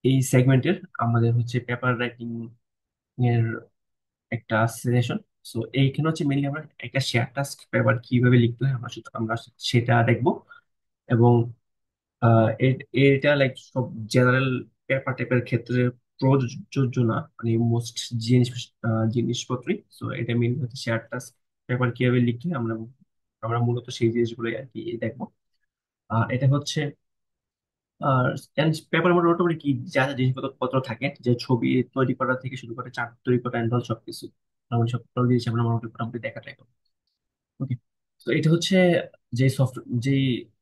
এই সেগমেন্টের আমাদের হচ্ছে পেপার রাইটিং এর একটা সেশন। সো এইখানে হচ্ছে মেনলি আমরা একটা শেয়ার টাস্ক পেপার কিভাবে লিখতে হয় আমরা সেটা দেখবো। এবং এটা লাইক সব জেনারেল পেপার টাইপের ক্ষেত্রে প্রযোজ্য না, মানে মোস্ট জিনিসপত্রই। সো এটা মেনলি হচ্ছে শেয়ার টাস্ক পেপার কিভাবে লিখতে হয় আমরা আমরা মূলত সেই জিনিসগুলোই আর কি দেখবো। এটা হচ্ছে আর পেপার মোটামুটি কি যা যা জিনিসপত্র পত্র থাকে, যে ছবি তৈরি করা থেকে শুরু করে চার্ট তৈরি করা এন্ড সবকিছু মোটামুটি সব জিনিস আমরা মোটামুটি দেখা যায়। ওকে। তো এটা হচ্ছে যে যে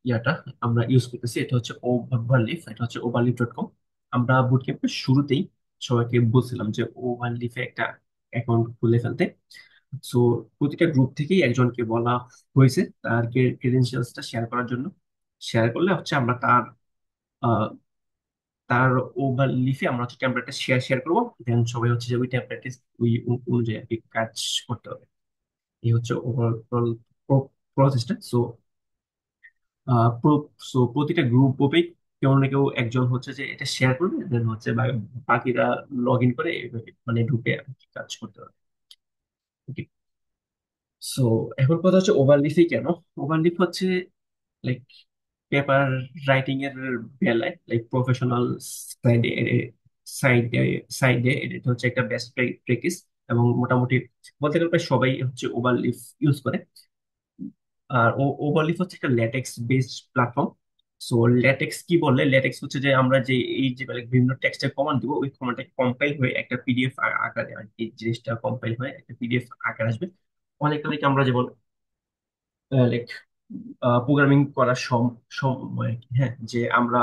ইয়াটা আমরা ইউজ করতেছি, এটা হচ্ছে ওভারলিফ, এটা হচ্ছে overleaf.com। আমরা বুটক্যাম্পের শুরুতেই সবাইকে বলছিলাম যে ওভারলিফে একটা অ্যাকাউন্ট খুলে ফেলতে। সো প্রতিটা গ্রুপ থেকেই একজনকে বলা হয়েছে তার ক্রেডেনশিয়ালসটা শেয়ার করার জন্য। শেয়ার করলে হচ্ছে আমরা আহ, তার ওভারলিফে আমরা হচ্ছে টেমপ্লেটটা শেয়ার শেয়ার করবো, দেন সবাই হচ্ছে যে ওই টেমপ্লেটে ওই অনুযায়ী আর কি কাজ করতে হবে। এই হচ্ছে ওভারঅল প্রসেসটা। প্রতিটা গ্রুপে কেউ না কেউ একজন হচ্ছে যে এটা শেয়ার করবে, দেন হচ্ছে বাকিরা লগ ইন করে এভাবে মানে ঢুকে আর কি কাজ করতে হবে। ওকে। সো এখন কথা হচ্ছে ওভারলিফে কেন। ওভারলিফ হচ্ছে লাইক পেপার রাইটিং এর বেলায় লাইক প্রফেশনাল সাইডে সাইডে সাইডে এটা হচ্ছে একটা বেস্ট প্র্যাকটিস। এবং মোটামুটি বলতে গেলে প্রায় সবাই হচ্ছে ওভারলিফ ইউজ করে। আর ওভারলিপ হচ্ছে একটা latex based platform. So latex কি বললে, ল্যাটেক্স হচ্ছে যে আমরা যে এই যে মানে বিভিন্ন টেক্সটের কমান্ড দিব, ওই কমান্ডটা কম্পাইল হয়ে একটা পিডিএফ আকারে আর কি জিনিসটা কম্পাইল হয়ে একটা পিডিএফ আকার আসবে। অনেকটা like আমরা যেমন লাইক প্রোগ্রামিং করার সময় আর কি, হ্যাঁ, যে আমরা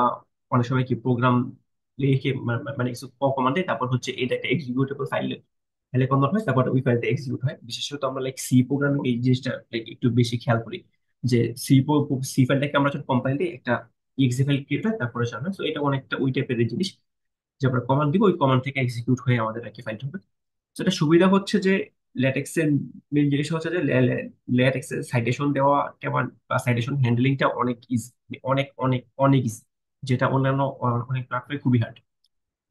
অনেক সময় কি প্রোগ্রাম লিখে মানে কিছু কমান্ডে তারপর হচ্ছে এটা একটা এক্সিকিউটেবল ফাইল ফাইলে কনভার্ট হয়, তারপর ওই ফাইলটা এক্সিকিউট হয়। বিশেষত আমরা লাইক সি প্রোগ্রামিং এই জিনিসটা লাইক একটু বেশি খেয়াল করি, যে সি ফাইলটাকে আমরা যখন কম্পাইল দিই একটা এক্সি ফাইল ক্রিয়েট হয়, তারপরে চালানো। তো এটা অনেকটা ওই টাইপের জিনিস, যে আমরা কমান্ড দিব, ওই কমান্ড থেকে এক্সিকিউট হয়ে আমাদের আর কি ফাইলটা হবে। সেটা সুবিধা হচ্ছে যে ল্যাটেক্সের মেন জিনিস হচ্ছে যে ল্যাটেক্সের সাইটেশন দেওয়া কেমন বা সাইটেশন হ্যান্ডলিংটা অনেক ইজি, অনেক অনেক অনেক ইজি, যেটা অন্যান্য অনেক প্ল্যাটফর্মে খুবই হার্ড।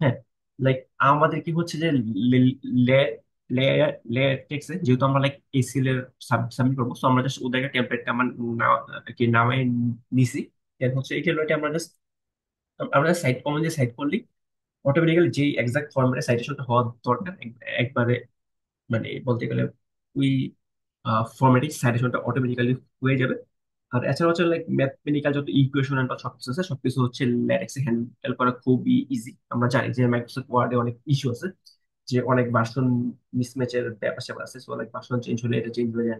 হ্যাঁ, লাইক আমাদের কি হচ্ছে যে ল্যাটেক্সে যেহেতু আমরা লাইক এসিএল এর সাবমিট করবো, তো আমরা জাস্ট ওদেরকে টেমপ্লেটটা আমার কি নামে নিছি। এর হচ্ছে এই টেমপ্লেটে আমরা সাইট কমন যে সাইট করলি অটোমেটিক্যালি যে এক্সাক্ট ফরম্যাটে সাইটেশনটা হওয়ার দরকার একবারে মানে বলতে গেলে ওই ফর্মেটিক সাইটেশনটা অটোমেটিক্যালি হয়ে যাবে। আর এছাড়া হচ্ছে লাইক ম্যাথমেটিক্যাল যত ইকুয়েশন বা সবকিছু আছে সবকিছু হচ্ছে ল্যাটেক্সে হ্যান্ডেল করা খুবই ইজি। আমরা জানি যে মাইক্রোসফট ওয়ার্ডে অনেক ইস্যু আছে, যে অনেক ভার্সন মিসম্যাচের ব্যাপার স্যাপার আছে। সো অনেক ভার্সন চেঞ্জ হলে এটা চেঞ্জ হয়ে যায়।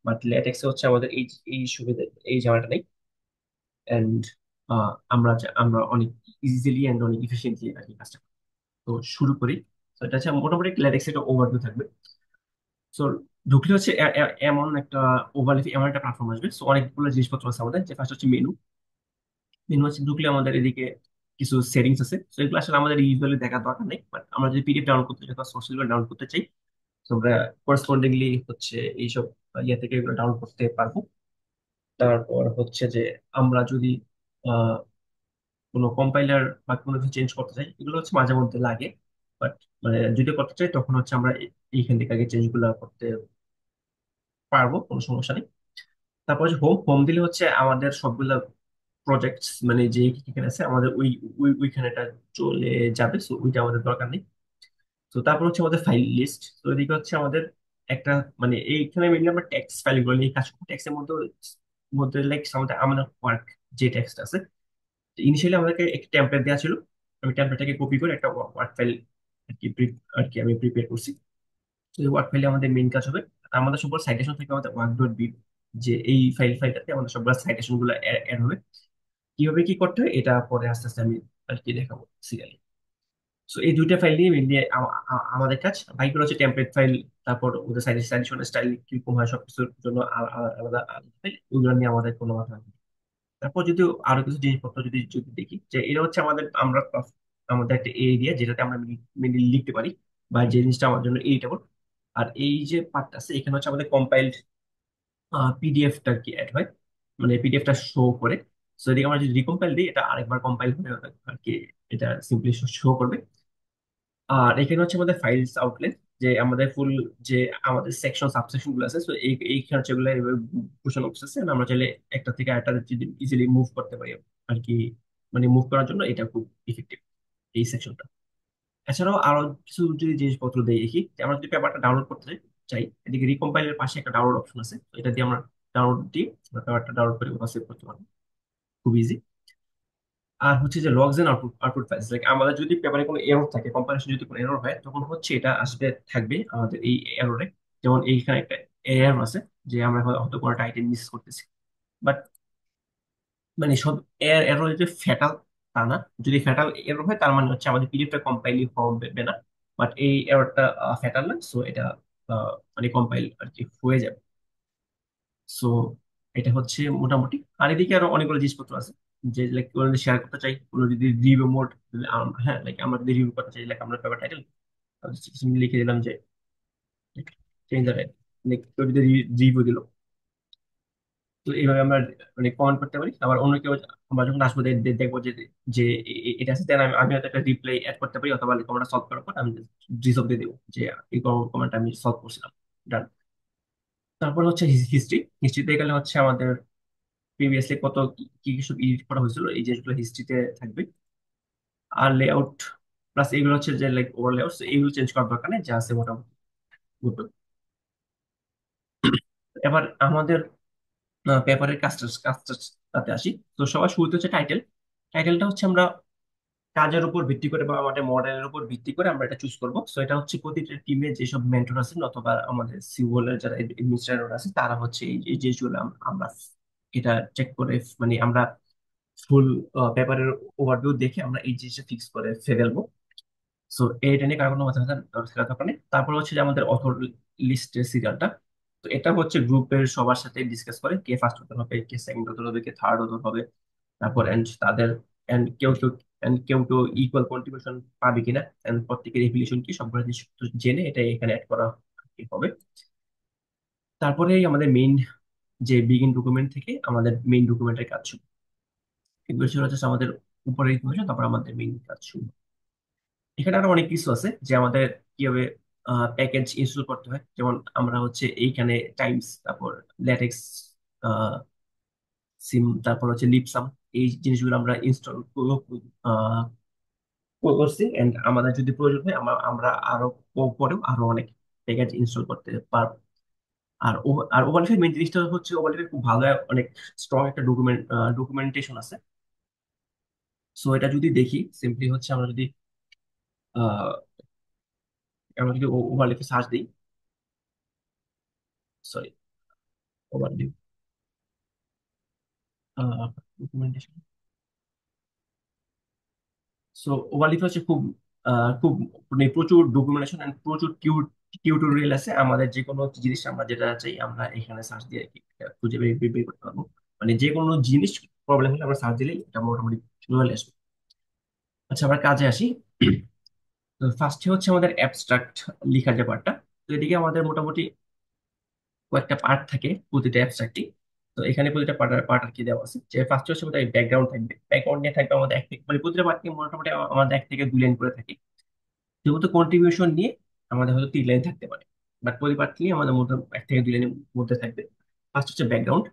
বাট ল্যাটেক্সে হচ্ছে আমাদের এই এই সুবিধা, এই ঝামেলাটা নেই। এন্ড আমরা অনেক ইজিলি এন্ড অনেক ইফিসিয়েন্টলি আর কি কাজটা করি। তো শুরু করি। তো এটা হচ্ছে মোটামুটি ল্যাটেক্স একটা ওভারভিউ থাকবে। সো ঢুকলে হচ্ছে এমন একটা ওভারলে এমন একটা প্ল্যাটফর্ম আসবে। সো অনেকগুলো জিনিসপত্র আছে আমাদের, যে ফার্স্ট হচ্ছে মেনু। মেনু হচ্ছে ঢুকলে আমাদের এদিকে কিছু সেটিংস আছে। তো এগুলো আসলে আমাদের ইউজুয়ালি দেখার দরকার নেই, বাট আমরা যদি পিডিএফ ডাউনলোড করতে চাই বা সোর্স ডাউনলোড করতে চাই, তো আমরা করেসপন্ডিংলি হচ্ছে এইসব ইয়ে থেকে এগুলো ডাউনলোড করতে পারবো। তারপর হচ্ছে যে আমরা যদি আহ, কোনো কম্পাইলার বা কোনো কিছু চেঞ্জ করতে চাই, এগুলো হচ্ছে মাঝে মধ্যে লাগে। বাট মানে যদি করতে চাই তখন হচ্ছে আমরা এইখান থেকে আগে চেঞ্জ গুলো করতে পারবো, কোনো সমস্যা নেই। তারপর হচ্ছে হোম হোম দিলে হচ্ছে আমাদের সবগুলা প্রজেক্টস মানে যে এখানে আছে আমাদের ওইখানেটা চলে যাবে। সো ওইটা আমাদের দরকার নেই। তো তারপর হচ্ছে আমাদের ফাইল লিস্ট। তো এদিকে হচ্ছে আমাদের একটা মানে এইখানে মেনলি আমরা টেক্সট ফাইলগুলো নিয়ে কাজ করবো। টেক্সটের মধ্যে মধ্যে লাইক আমাদের আমাদের ওয়ার্ক যে টেক্সট আছে, ইনিশিয়ালি আমাদেরকে একটা টেমপ্লেট দেওয়া ছিল। আমি টেমপ্লেটটাকে কপি করে একটা ওয়ার্ক ফাইল আর কি আমি প্রিপেয়ার করছি। তো এই ওয়ার্ক ফাইলে আমাদের মেইন কাজ হবে। আর আমাদের সবগুলো সাইটেশন থাকে আমাদের ওয়ার্ক.বি, যে এই ফাইলটাতে আমাদের সবগুলো সাইটেশন গুলো অ্যাড হবে। কিভাবে কি করতে হয় এটা পরে আস্তে আস্তে আমি আর কি দেখাবো সিরিয়ালি। সো এই দুইটা ফাইল নিয়ে মেনলি আমাদের কাজ। বাইকগুলো হচ্ছে টেমপ্লেট ফাইল, তারপর ওদের সাজেশন স্টাইল কিরকম হয় সবকিছুর জন্য আলাদা আলাদা ফাইল, ওইগুলো নিয়ে আমাদের কোনো মাথা নেই। তারপর যদি আরো কিছু জিনিসপত্র যদি যদি দেখি, যে এটা হচ্ছে আমাদের একটা এরিয়া যেটাতে আমরা মেনলি লিখতে পারি বা যে জিনিসটা আমার জন্য এরিটেবল। আর এই যে পার্টটা আছে এখানে হচ্ছে আমাদের কম্পাইলড পিডিএফটা কি অ্যাড হয়, মানে পিডিএফটা শো করে। সো এদিকে আমরা যদি রিকম্পাইল দিই, এটা আরেকবার কম্পাইল করে আর কি এটা সিম্পলি শো করবে। আর এখানে হচ্ছে আমাদের ফাইলস আউটলেট, যে আমাদের ফুল যে আমাদের সেকশন সাবসেকশন গুলো আছে, তো এইখানে হচ্ছে এগুলো এভাবে ঘোষণা করতেছে, আমরা চাইলে একটা থেকে আরেকটা ইজিলি মুভ করতে পারি আর কি। মানে মুভ করার জন্য এটা খুব ইফেক্টিভ এই সেকশনটা। এছাড়াও আরো কিছু যদি জিনিসপত্র দেই দেখি, যে আমরা যদি পেপারটা ডাউনলোড করতে চাই, এদিকে রিকম্পাইলের পাশে একটা ডাউনলোড অপশন আছে, তো এটা দিয়ে আমরা ডাউনলোড দিয়ে পেপারটা ডাউনলোড করে ওটা সেভ করতে পারবো, খুব ইজি। আর হচ্ছে যে logs and output output files, like আমাদের যদি পেপারে কোনো এরর থাকে, কম্পাইলেশন যদি কোনো এরর হয়, তখন হচ্ছে এটা আসবে থাকবে আমাদের এই এররে। যেমন এইখানে একটা এরর আছে, যে আমরা হয়তো কোনো টাইটেল মিস করতেছি, বাট মানে সব এরর যে ফ্যাটাল তা না। যদি ফ্যাটাল এরর হয়, তার মানে হচ্ছে আমাদের পিডিএফটা কম্পাইলই হবে না। বাট এই এররটা ফ্যাটাল না, সো এটা মানে কম্পাইল আর কি হয়ে যাবে। সো এটা হচ্ছে মোটামুটি। আর এদিকে আরো অনেকগুলো জিনিসপত্র আছে, যে লাইক কোনো যদি শেয়ার করতে চাই, কোনো যদি রিভিউ মোড, হ্যাঁ লাইক আমরা যদি রিভিউ করতে চাই, লাইক আমরা পেপার টাইটেল লিখে দিলাম যে চেঞ্জ দ্য টাইটেল, লাইক কেউ যদি রিভিউ দিল, তো এইভাবে আমরা মানে কমেন্ট করতে পারি। আবার অন্য কেউ, আমরা যখন আসবো দেখবো যে যে এটা আছে, দেন আমি হয়তো একটা রিপ্লাই অ্যাড করতে পারি, অথবা কমেন্টটা সলভ করার পর আমি রিজলভ দিয়ে দেবো যে এই কমেন্ট আমি সলভ করছিলাম। ডান। তারপর হচ্ছে হিস্ট্রি। হিস্ট্রিতে গেলে হচ্ছে আমাদের প্রিভিয়াসলি কত কি কি কি সব এডিট করা হয়েছিল, এই জিনিসগুলো হিস্ট্রিতে থাকবে। আর লেআউট প্লাস এগুলো হচ্ছে যে লাইক ওভার লেআউট, এইগুলো চেঞ্জ করার দরকার নেই, যা আছে মোটামুটি good to go। এবার আমাদের পেপারের কাজটাতে আসি। তো সবার শুরুতে হচ্ছে টাইটেল। টাইটেলটা হচ্ছে আমরা কাজের উপর ভিত্তি করে বা আমাদের মডেলের উপর ভিত্তি করে আমরা এটা চুজ করবো। সো এটা হচ্ছে প্রতিটা টিমে যেসব মেন্টর আছেন, অথবা আমাদের সিওএল এর যারা এডমিনিস্ট্রেটর আছে, তারা হচ্ছে এই জিনিসগুলো আমরা এটা চেক করে, মানে আমরা ফুল পেপারের ওভারভিউ দেখে আমরা এই জিনিসটা ফিক্স করে ফেলবো। সো এটা নিয়ে কারো কোনো মাথা ব্যথা থাকার দরকার নেই। তারপর হচ্ছে যে আমাদের অথর লিস্টের সিরিয়ালটা, তো এটা হচ্ছে গ্রুপের সবার সাথে ডিসকাস করে কে ফার্স্ট হতে হবে, কে সেকেন্ড হতে হবে, কে থার্ড হতে হবে। তারপর এন্ড তাদের এন্ড কেউ কেউ ইকুয়াল কন্ট্রিবিউশন পাবে কিনা, এন্ড প্রত্যেকের এফিলিয়েশন কি, সবগুলো জিনিস জেনে এটা এখানে অ্যাড করা হবে। তারপরে আমাদের মেইন যে বিগিন ডকুমেন্ট থেকে আমাদের মেইন ডকুমেন্টের কাজ শুরু। এগুলো ছিল হচ্ছে আমাদের উপরের ইনফরমেশন, তারপর আমাদের মেইন কাজ শুরু। এখানে আরো অনেক কিছু আছে, যে আমাদের কিভাবে প্যাকেজ ইনস্টল করতে হয়। যেমন আমরা হচ্ছে এইখানে টাইমস, তারপর ল্যাটেক্স, সিম, তারপর হচ্ছে লিপসাম, এই জিনিসগুলো আমরা ইনস্টল করছি। এন্ড আমাদের যদি প্রয়োজন হয়, আমরা আরো পরেও আরো অনেক প্যাকেজ ইনস্টল করতে পারবো। আর ওভারলিপের মেইন জিনিসটা হচ্ছে, ওভারলিপের খুব ভালো অনেক স্ট্রং একটা ডকুমেন্টেশন আছে। সো এটা যদি দেখি সিম্পলি হচ্ছে, আমরা যদি ওভারলিপে সার্চ দিই, সরি, ওভারলিপ ডকুমেন্টেশন। সো ওভারলিপ হচ্ছে খুব খুব মানে প্রচুর ডকুমেন্টেশন এন্ড প্রচুর টিউটোরিয়াল আছে। আমাদের যে কোনো জিনিস আমরা যেটা চাই, আমরা এখানে সার্চ দিয়ে আর কি এটা খুঁজে বের করতে পারবো। মানে যে কোনো জিনিস প্রবলেম হলে আমরা সার্চ দিলেই এটা মোটামুটি চলে আসবে। আচ্ছা, আবার কাজে আসি। তো ফার্স্টে হচ্ছে আমাদের অ্যাবস্ট্রাক্ট লেখার যে পার্টটা। তো এদিকে আমাদের মোটামুটি কয়েকটা পার্ট থাকে প্রতিটা অ্যাবস্ট্রাক্টই। তো এখানে প্রতিটা পার্ট পার্ট আর কি দেওয়া আছে, যে ফার্স্ট হচ্ছে আমাদের ব্যাকগ্রাউন্ড থাকবে। ব্যাকগ্রাউন্ড নিয়ে থাকবে আমাদের এক থেকে, মানে প্রতিটা পার্ট নিয়ে মোটামুটি আমাদের এক থেকে দুই লাইন করে থাকে। যেহেতু কন্ট্রিবিউশন নিয়ে আমাদের হয়তো তিন লাইন থাকতে পারে, বাট পরিপাট নিয়ে আমাদের মধ্যে এক থেকে দুই লাইনের মধ্যে থাকবে। ফার্স্ট হচ্ছে ব্যাকগ্রাউন্ড।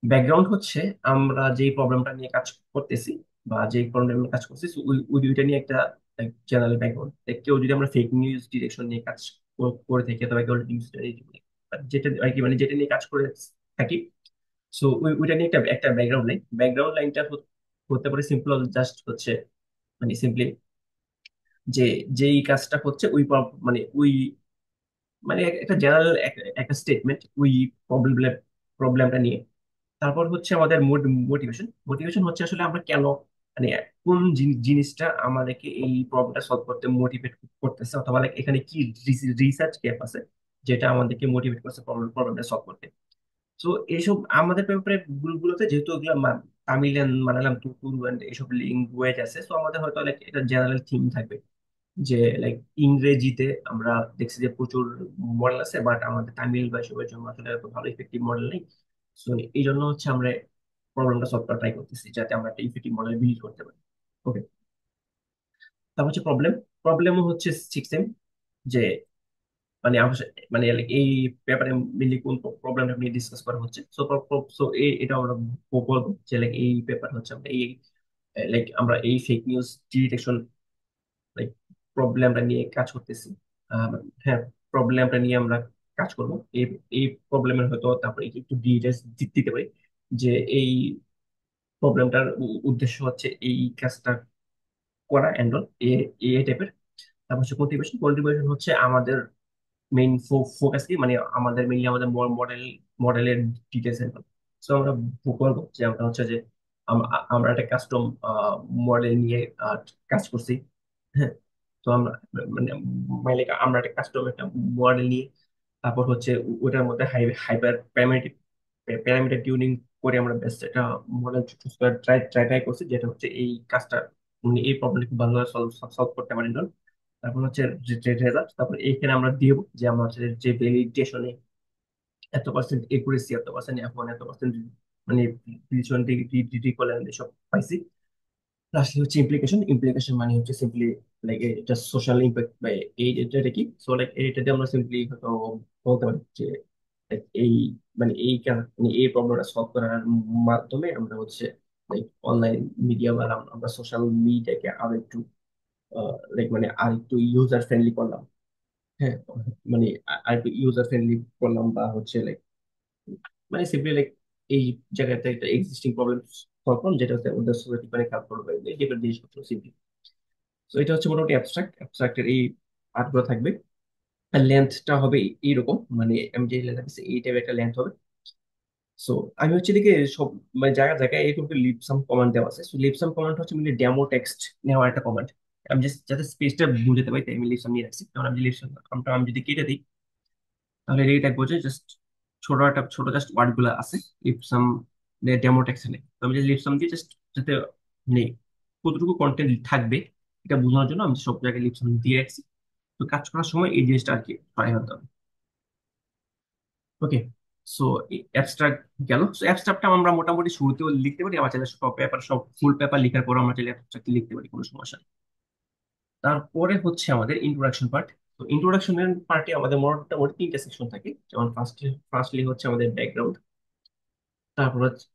ব্যাকগ্রাউন্ড হচ্ছে আমরা যে প্রবলেমটা নিয়ে কাজ করতেছি, বা যে প্রবলেম নিয়ে কাজ করতেছি, ওই ওই দুইটা নিয়ে একটা জেনারেল ব্যাকগ্রাউন্ড। কেউ যদি আমরা ফেক নিউজ ডিরেকশন নিয়ে কাজ করে থাকি, অথবা কেউ নিউজ যেটা আর কি, মানে যেটা নিয়ে কাজ করে থাকি, সো ওইটা নিয়ে একটা একটা ব্যাকগ্রাউন্ড লাইনটা হতে পারে সিম্পল, জাস্ট হচ্ছে মানে সিম্পলি যে যেই কাজটা হচ্ছে ওই মানে ওই মানে একটা জেনারেল একটা স্টেটমেন্ট ওই প্রবলেমটা নিয়ে। তারপর হচ্ছে আমাদের মোটিভেশন। মোটিভেশন হচ্ছে আসলে আমরা কেন, মানে কোন জিনিসটা আমাদেরকে এই প্রবলেমটা সলভ করতে মোটিভেট করতেছে, অথবা like এখানে কি রিসার্চ গ্যাপ আছে যেটা আমাদেরকে মোটিভেট করছে প্রবলেমটা সলভ করতে। তো এইসব আমাদের পেপারে গুলোতে যেহেতু ওগুলো তামিল and মালায়ালাম তুর্ু and এইসব ল্যাঙ্গুয়েজ আছে, তো আমাদের হয়তো like এটা জেনারেল থিম থাকবে, যে লাইক ইংরেজিতে আমরা দেখছি যে প্রচুর মডেল আছে, বাট আমাদের তামিল বা এসবের জন্য আসলে এত ভালো ইফেক্টিভ মডেল নেই। তো এই জন্য হচ্ছে আমরা প্রবলেমটা সলভ করা ট্রাই করতেছি, যাতে আমরা একটা ইফেক্টিভ মডেল বিল্ড করতে পারি। ওকে, তারপর হচ্ছে প্রবলেম। প্রবলেমও হচ্ছে সিক্স যে মানে মানে like এই পেপারে মেনলি কোন প্রবলেমটা নিয়ে ডিসকাস করা হচ্ছে। সো সো এটা আমরা বলবো যে লাইক এই পেপার হচ্ছে আমরা এই লাইক আমরা এই ফেক নিউজ ডিটেকশন লাইক প্রবলেমটা নিয়ে কাজ করতেছি। হ্যাঁ, প্রবলেমটা নিয়ে আমরা কাজ করব। এই এই প্রবলেমের হয়তো তারপরে একটু ডিটেলস দিতে পারি যে এই প্রবলেমটার উদ্দেশ্য হচ্ছে এই কাজটা করা এন্ড অল এই টাইপের। তারপর হচ্ছে কন্ট্রিবিউশন। কন্ট্রিবিউশন হচ্ছে আমাদের মেইন ফোকাস কি, মানে আমাদের মেইনলি আমাদের মডেলের ডিটেলস এন্ড। সো আমরা বলবো যে আমরা হচ্ছে যে আমরা একটা কাস্টম মডেল নিয়ে কাজ করছি। হ্যাঁ, তো আমরা মানে মানে আমরা একটা কাস্টম একটা মডেল নিয়ে তারপর হচ্ছে ওটার মধ্যে হাইপার প্যারামিটার প্যারামিটার টিউনিং করে আমরা বেস্ট একটা মডেল চুজ করে ট্রাই ট্রাই ট্রাই করছি, যেটা হচ্ছে এই কাজটা মানে এই প্রবলেম খুব ভালোভাবে সলভ করতে পারি। তারপর হচ্ছে রেজাল্ট। তারপর এইখানে আমরা দিব যে আমরা হচ্ছে যে ভ্যালিডেশনে এত পার্সেন্ট একুরেসি, এত পার্সেন্ট এখন এত পার্সেন্ট মানে প্রিসিশন রিকল সব পাইছি। লাস্টলি হচ্ছে ইমপ্লিকেশন। ইমপ্লিকেশন মানে হচ্ছে সিম্পলি লাইক এটা সোশ্যাল ইম্প্যাক্ট বা এটা কি। সো লাইক এটাতে আমরা সিম্পলি হয়তো বলতে পারি যে like, এই মানে এই মানে এই প্রবলেমটা সলভ করার মাধ্যমে আমরা হচ্ছে লাইক অনলাইন মিডিয়া বা আমরা সোশ্যাল মিডিয়াকে আরো একটু লাইক মানে আর একটু ইউজার ফ্রেন্ডলি করলাম। হ্যাঁ, মানে আর একটু ইউজার ফ্রেন্ডলি করলাম বা হচ্ছে লাইক মানে সিম্পলি লাইক এই জায়গাতে একটা এক্সিস্টিং প্রবলেম সলভ করলাম, যেটা হচ্ছে ওদের সোসাইটি মানে হেল্প করবে এই টাইপের জিনিসপত্র সিম্পলি। তো এটা হচ্ছে মোটামুটি অ্যাবস্ট্রাক্টের এই পার্টগুলো থাকবে। আর লেন্থটা হবে এইরকম, মানে আমি যে লেন্থ আছে এই টাইপের একটা লেন্থ হবে। সো আমি হচ্ছে দিকে সব মানে জায়গায় জায়গায় এরকম লিপসাম কমান্ড দেওয়া আছে। সো লিপসাম কমান্ড হচ্ছে মানে ডেমো টেক্সট নেওয়ার একটা কমান্ড। আমি জাস্ট যাতে স্পেসটা বুঝতে পারি তাই আমি লিপসাম নিয়ে রাখছি। কারণ আমি লিপসাম আমি যদি কেটে দিই তাহলে এটাই দেখবো যে জাস্ট ছোট জাস্ট ওয়ার্ড গুলা আছে লিপসাম ডেমো টেক্সট নেই। তো আমি যে লিপসাম দিয়ে জাস্ট যাতে নেই কতটুকু কন্টেন্ট থাকবে এটা বোঝানোর জন্য আমি সব জায়গায় লিপসাম দিয়ে রাখছি। তো কাজ করার সময় এই জিনিসটা আর কি ট্রাই হতে হবে। ওকে, সো অ্যাবস্ট্রাক্ট গেল। সো অ্যাবস্ট্রাক্টটা আমরা মোটামুটি শুরুতেও লিখতে পারি, আমার চাইলে সব পেপার সব ফুল পেপার লেখার পর আমরা চাইলে অ্যাবস্ট্রাক্ট লিখতে পারি, কোনো সমস্যা নেই। তারপরে হচ্ছে আমাদের ইন্ট্রোডাকশন পার্ট। তো ইন্ট্রোডাকশনের পার্টে আমাদের মোটামুটি তিনটা সেকশন থাকে। যেমন ফার্স্টলি হচ্ছে আমাদের ব্যাকগ্রাউন্ড। তারপর হচ্ছে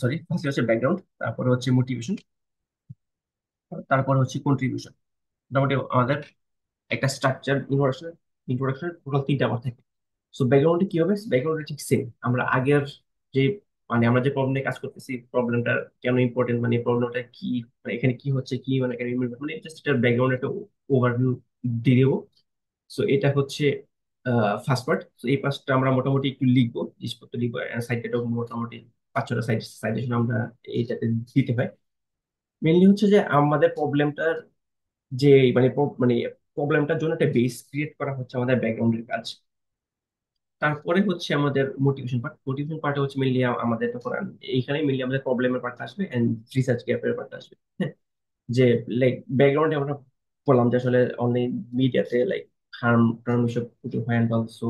সরি, ফার্স্টলি হচ্ছে ব্যাকগ্রাউন্ড, তারপরে হচ্ছে মোটিভেশন, তারপর হচ্ছে কন্ট্রিবিউশন। মোটামুটি আমাদের একটা স্ট্রাকচার ইন্ট্রোডাকশন টোটাল তিনটা আমার থাকে। সো ব্যাকগ্রাউন্ডে কি হবে, ব্যাকগ্রাউন্ডে ঠিক সেম আমরা আগের যে মানে আমরা যে প্রবলেম নিয়ে কাজ করতেছি, প্রবলেমটা কেন ইম্পর্টেন্ট, মানে প্রবলেমটা কি, মানে এখানে কি হচ্ছে কি, মানে এখানে মানে জাস্ট এটা ব্যাকগ্রাউন্ড একটা ওভারভিউ দিয়ে দেবো। সো এটা হচ্ছে ফার্স্ট পার্ট। তো এই পার্টটা আমরা মোটামুটি একটু লিখবো, জিনিসপত্র লিখবো, সাইডটা মোটামুটি 5-6টা সাইডেশন আমরা এইটাতে দিতে হয়। মেনলি হচ্ছে যে আমাদের প্রবলেমটার যে মানে মানে প্রবলেমটার জন্য একটা বেস ক্রিয়েট করা হচ্ছে আমাদের ব্যাকগ্রাউন্ডের কাজ। তারপরে হচ্ছে আমাদের মোটিভেশন পার্ট। মোটিভেশন পার্টে হচ্ছে মেনলি আমাদের তখন এইখানে মেনলি আমাদের প্রবলেমের পার্টটা আসবে এন্ড রিসার্চ গ্যাপের পার্টটা আসবে। হ্যাঁ, যে লাইক ব্যাকগ্রাউন্ডে আমরা বললাম যে আসলে অনলাইন মিডিয়াতে লাইক হার্ম টার্ম এসব প্রচুর হয় অ্যান্ড সো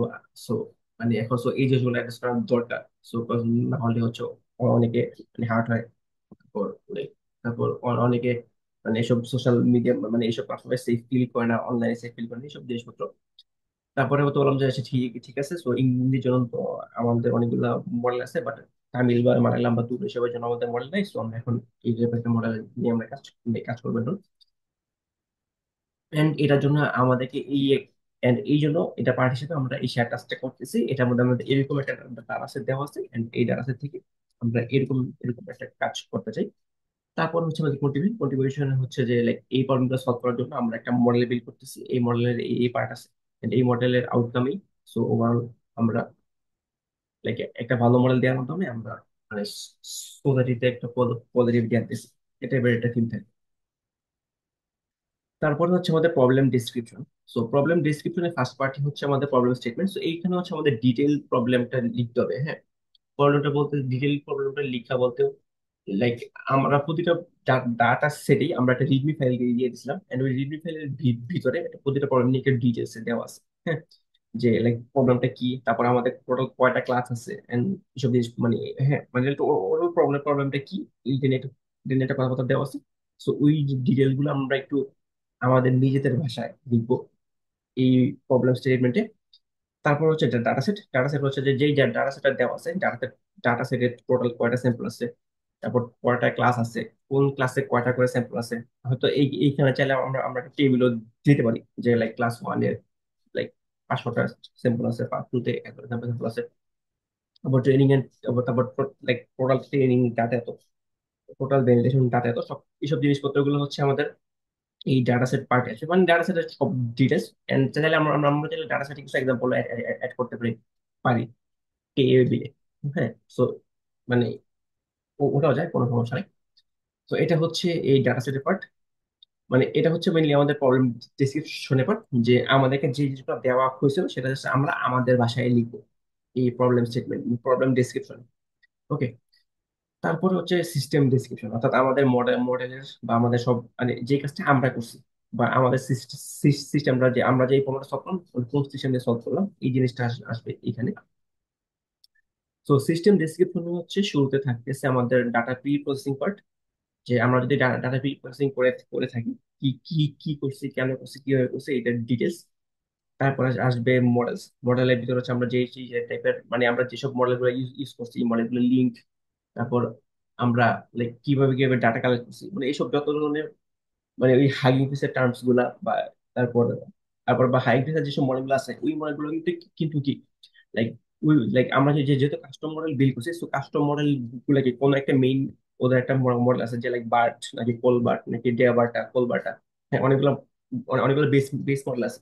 সো মানে এখন সো এই জিনিসগুলো অ্যাড্রেস করা দরকার। সো না হলে হচ্ছে অনেকে মানে হার্ট হয়। তারপর like, তারপর অনেকে মানে এসব সোশ্যাল মিডিয়া মানে এইসব প্ল্যাটফর্মে সেফ ফিল করে না, অনলাইনে সেফ ফিল করে না, এইসব জিনিসপত্র। তারপরে হয়তো বললাম যে আচ্ছা ঠিক ঠিক আছে। সো ইংরেজির জন্য তো আমাদের অনেকগুলো মডেল আছে, বাট তামিল বা মালায়ালাম বা তুর্কি এসবের জন্য আমাদের মডেল নাই। সো আমরা এখন এই যে একটা মডেল নিয়ে আমরা কাজ করবো এখন। এন্ড এটার জন্য আমাদেরকে এন্ড এই জন্য এটা পার্ট হিসেবে আমরা এই শেয়ার কাজটা করতেছি। এটার মধ্যে আমাদের এরকম একটা ডাটাসেট দেওয়া আছে এন্ড এই ডাটাসেট থেকে আমরা এরকম এরকম একটা কাজ করতে চাই। তারপর হচ্ছে আমাদের কন্ট্রিবিউশন হচ্ছে যে লাইক এই প্রবলেমটা সলভ করার জন্য আমরা একটা মডেল বিল্ড করতেছি। এই মডেলের এই পার্ট আছে and এই মডেলের আউটকামই সো ওভারঅল আমরা লাইক একটা ভালো মডেল দেওয়ার মাধ্যমে আমরা মানে সোসাইটিতে একটা পজিটিভিটি আনতেছি। এটা এবার একটা থিম থাকে। তারপর হচ্ছে আমাদের প্রবলেম ডিসক্রিপশন। সো প্রবলেম ডিসক্রিপশনের ফার্স্ট পার্টি হচ্ছে আমাদের প্রবলেম স্টেটমেন্ট। সো এইখানে হচ্ছে আমাদের ডিটেইল প্রবলেমটা লিখতে হবে। হ্যাঁ, প্রবলেমটা বলতে ডিটেইল প্রবলেমটা লিখা বলতে লাইক আমরা প্রতিটা ডাটা সেটেই আমরা একটা রিডমি ফাইল দিয়ে দিয়েছিলাম এন্ড ওই রিডমি ফাইলের ভিতরে প্রতিটা প্রবলেম নিয়ে একটা ডিটেলস দেওয়া আছে। হ্যাঁ, যে লাইক প্রবলেমটা কি, তারপর আমাদের টোটাল কয়টা ক্লাস আছে এন্ড এসব জিনিস মানে, হ্যাঁ মানে ওভারঅল প্রবলেমটা কি, এই একটা কথাবার্তা দেওয়া আছে। সো ওই ডিটেল গুলো আমরা একটু আমাদের নিজেদের ভাষায় লিখবো এই প্রবলেম স্টেটমেন্টে। তারপর হচ্ছে ডাটা সেট হচ্ছে যে যেই ডাটা সেটটা দেওয়া আছে, ডাটা সেটের টোটাল কয়টা স্যাম্পল আছে, তারপর কয়টা ক্লাস আছে, কোন ক্লাসে কয়টা করে স্যাম্পল আছে। হয়তো এইখানে চাইলে আমরা আমরা একটা টেবিলও দিতে পারি, যে লাইক ক্লাস ওয়ান এর লাইক 500টা স্যাম্পল আছে, ক্লাস টু তে এত স্যাম্পল আছে। তারপর ট্রেনিং এর, তারপর লাইক টোটাল ট্রেনিং ডাটা এত, টোটাল ভ্যালিডেশন ডাটা এত, সব এইসব জিনিসপত্রগুলো হচ্ছে আমাদের এই ডাটা সেট পার্টে আছে, মানে ডাটা সেটের সব ডিটেলস। এন্ড চাইলে আমরা চাইলে ডাটা সেটে কিছু এক্সাম্পল অ্যাড করতে পারি টেবিলে। হ্যাঁ, সো মানে ওটাও যায়, কোনো সমস্যা নেই। তো এটা হচ্ছে এই ডাটা সেটের পার্ট, মানে এটা হচ্ছে মেনলি আমাদের প্রবলেম ডেসক্রিপশনের পার্ট, যে আমাদেরকে যে জিনিসটা দেওয়া হয়েছিল সেটা হচ্ছে আমরা আমাদের ভাষায় লিখবো এই প্রবলেম স্টেটমেন্ট, প্রবলেম ডেসক্রিপশন। ওকে, তারপরে হচ্ছে সিস্টেম ডেসক্রিপশন, অর্থাৎ আমাদের মডেলের বা আমাদের সব মানে যে কাজটা আমরা করছি, বা আমাদের সিস্টেমটা যে আমরা যে প্রবলেমটা সলভ করলাম, কোন সিস্টেম দিয়ে সলভ করলাম, এই জিনিসটা আসবে এখানে। তো সিস্টেম ডেসক্রিপশন হচ্ছে শুরুতে থাকতেছে আমাদের ডাটা প্রি প্রসেসিং পার্ট, যে আমরা যদি ডাটা প্রি প্রসেসিং করে করে থাকি, কি কি কি করছি, কেন করছি, কিভাবে করছি, এটার ডিটেলস। তারপরে আসবে মডেলস, মডেলের ভিতরে হচ্ছে আমরা যে টাইপের মানে আমরা যেসব মডেল গুলো ইউজ করছি, এই মডেলগুলো লিঙ্ক, তারপর আমরা লাইক কিভাবে কিভাবে ডাটা কালেক্ট করছি, মানে এইসব যত ধরনের মানে ওই হাগিং ফেসের টার্মস গুলা, বা তারপর তারপর বা হাগিং ফেসের যেসব মডেল গুলো আছে, ওই মডেল গুলো কিন্তু কিন্তু কি লাইক ওই লাইক আমরা যেহেতু কাস্টম মডেল বিল্ড করছি, সো কাস্টম মডেল গুলা কি কোনো একটা মেইন, ওদের একটা মডেল আছে যে লাইক বার্ট নাকি কোলবার্ট নাকি ডেয়াবার্টা কোলবার্টা। হ্যাঁ, অনেকগুলো বেস বেস মডেল আছে।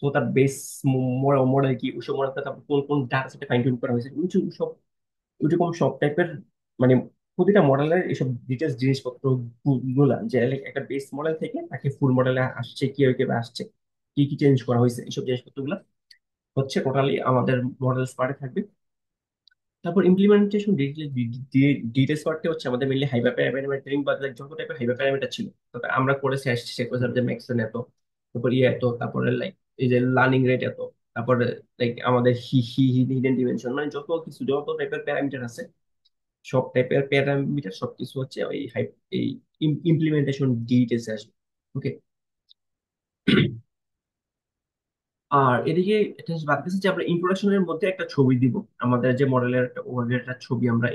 তো তার বেস মডেল কি, ওইসব মডেল তারপর কোন কোন ডাটা সেটে ফাইন টিউন করা হয়েছে, সব ওইরকম সব টাইপের মানে প্রতিটা মডেলের এইসব ডিটেলস জিনিসপত্র গুলা, যে like একটা বেস মডেল থেকে তাকে ফুল মডেলে আসছে কিভাবে আসছে, কি কি চেঞ্জ করা হয়েছে, এইসব জিনিসপত্র গুলা হচ্ছে টোটালি আমাদের মডেলস পার্টে থাকবে। তারপর ইমপ্লিমেন্টেশন ডিটেলস পার্টে হচ্ছে আমাদের মেনলি হাইপার প্যারামিটারিং বা like যত টাইপের হাইপার প্যারামিটার ছিল, তবে আমরা করে শেষ করেছিলাম যে ম্যাক্সন এত, তারপর ইয়ে এত, তারপরে লাইক এই যে লার্নিং রেট এত, তারপরে লাইক আমাদের হিডেন ডিমেনশন, মানে যত কিছু যত টাইপের প্যারামিটার আছে, সব টাইপের প্যারামিটার সবকিছু হচ্ছে ওই এই ইমপ্লিমেন্টেশন ডিটেলস আসবে। ওকে, আর এদিকে একটা জিনিস বাদ গেছে যে আমরা ইন্ট্রোডাকশনের মধ্যে একটা ছবি দিব, আমাদের যে মডেলের একটা ওভারভিউ একটা ছবি আমরা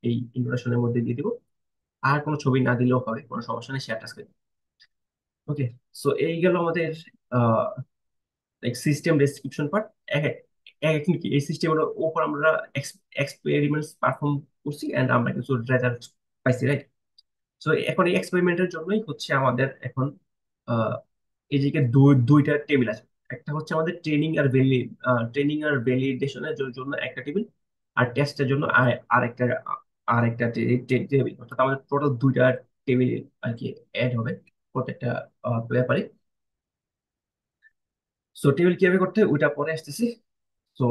এই ইন্ট্রোডাকশনের মধ্যে দিয়ে দিব। আর কোনো ছবি না দিলেও হবে, কোনো সমস্যা নেই, শেয়ার টাস্ক। ওকে, সো এই গেল আমাদের সিস্টেম ডেসক্রিপশন পার্ট। এখন কি এই সিস্টেমের উপর আমরা এক্সপেরিমেন্টস পারফর্ম করছি এন্ড আমরা কিছু রেজাল্ট পাইছি, রাইট? তো এখন এই এক্সপেরিমেন্টের জন্যই হচ্ছে আমাদের এখন আহ, এদিকে দুইটা টেবিল আছে। একটা হচ্ছে আমাদের ট্রেনিং আর ভ্যালিডেশনের জন্য একটা টেবিল, আর টেস্টের জন্য আরেকটা আরেকটা টেবিল, অর্থাৎ আমাদের টোটাল দুইটা টেবিল আর কি অ্যাড হবে প্রত্যেকটা ব্যাপারে। সো টেবিল কিভাবে করতে হয় ওইটা পরে আসতেছি। তো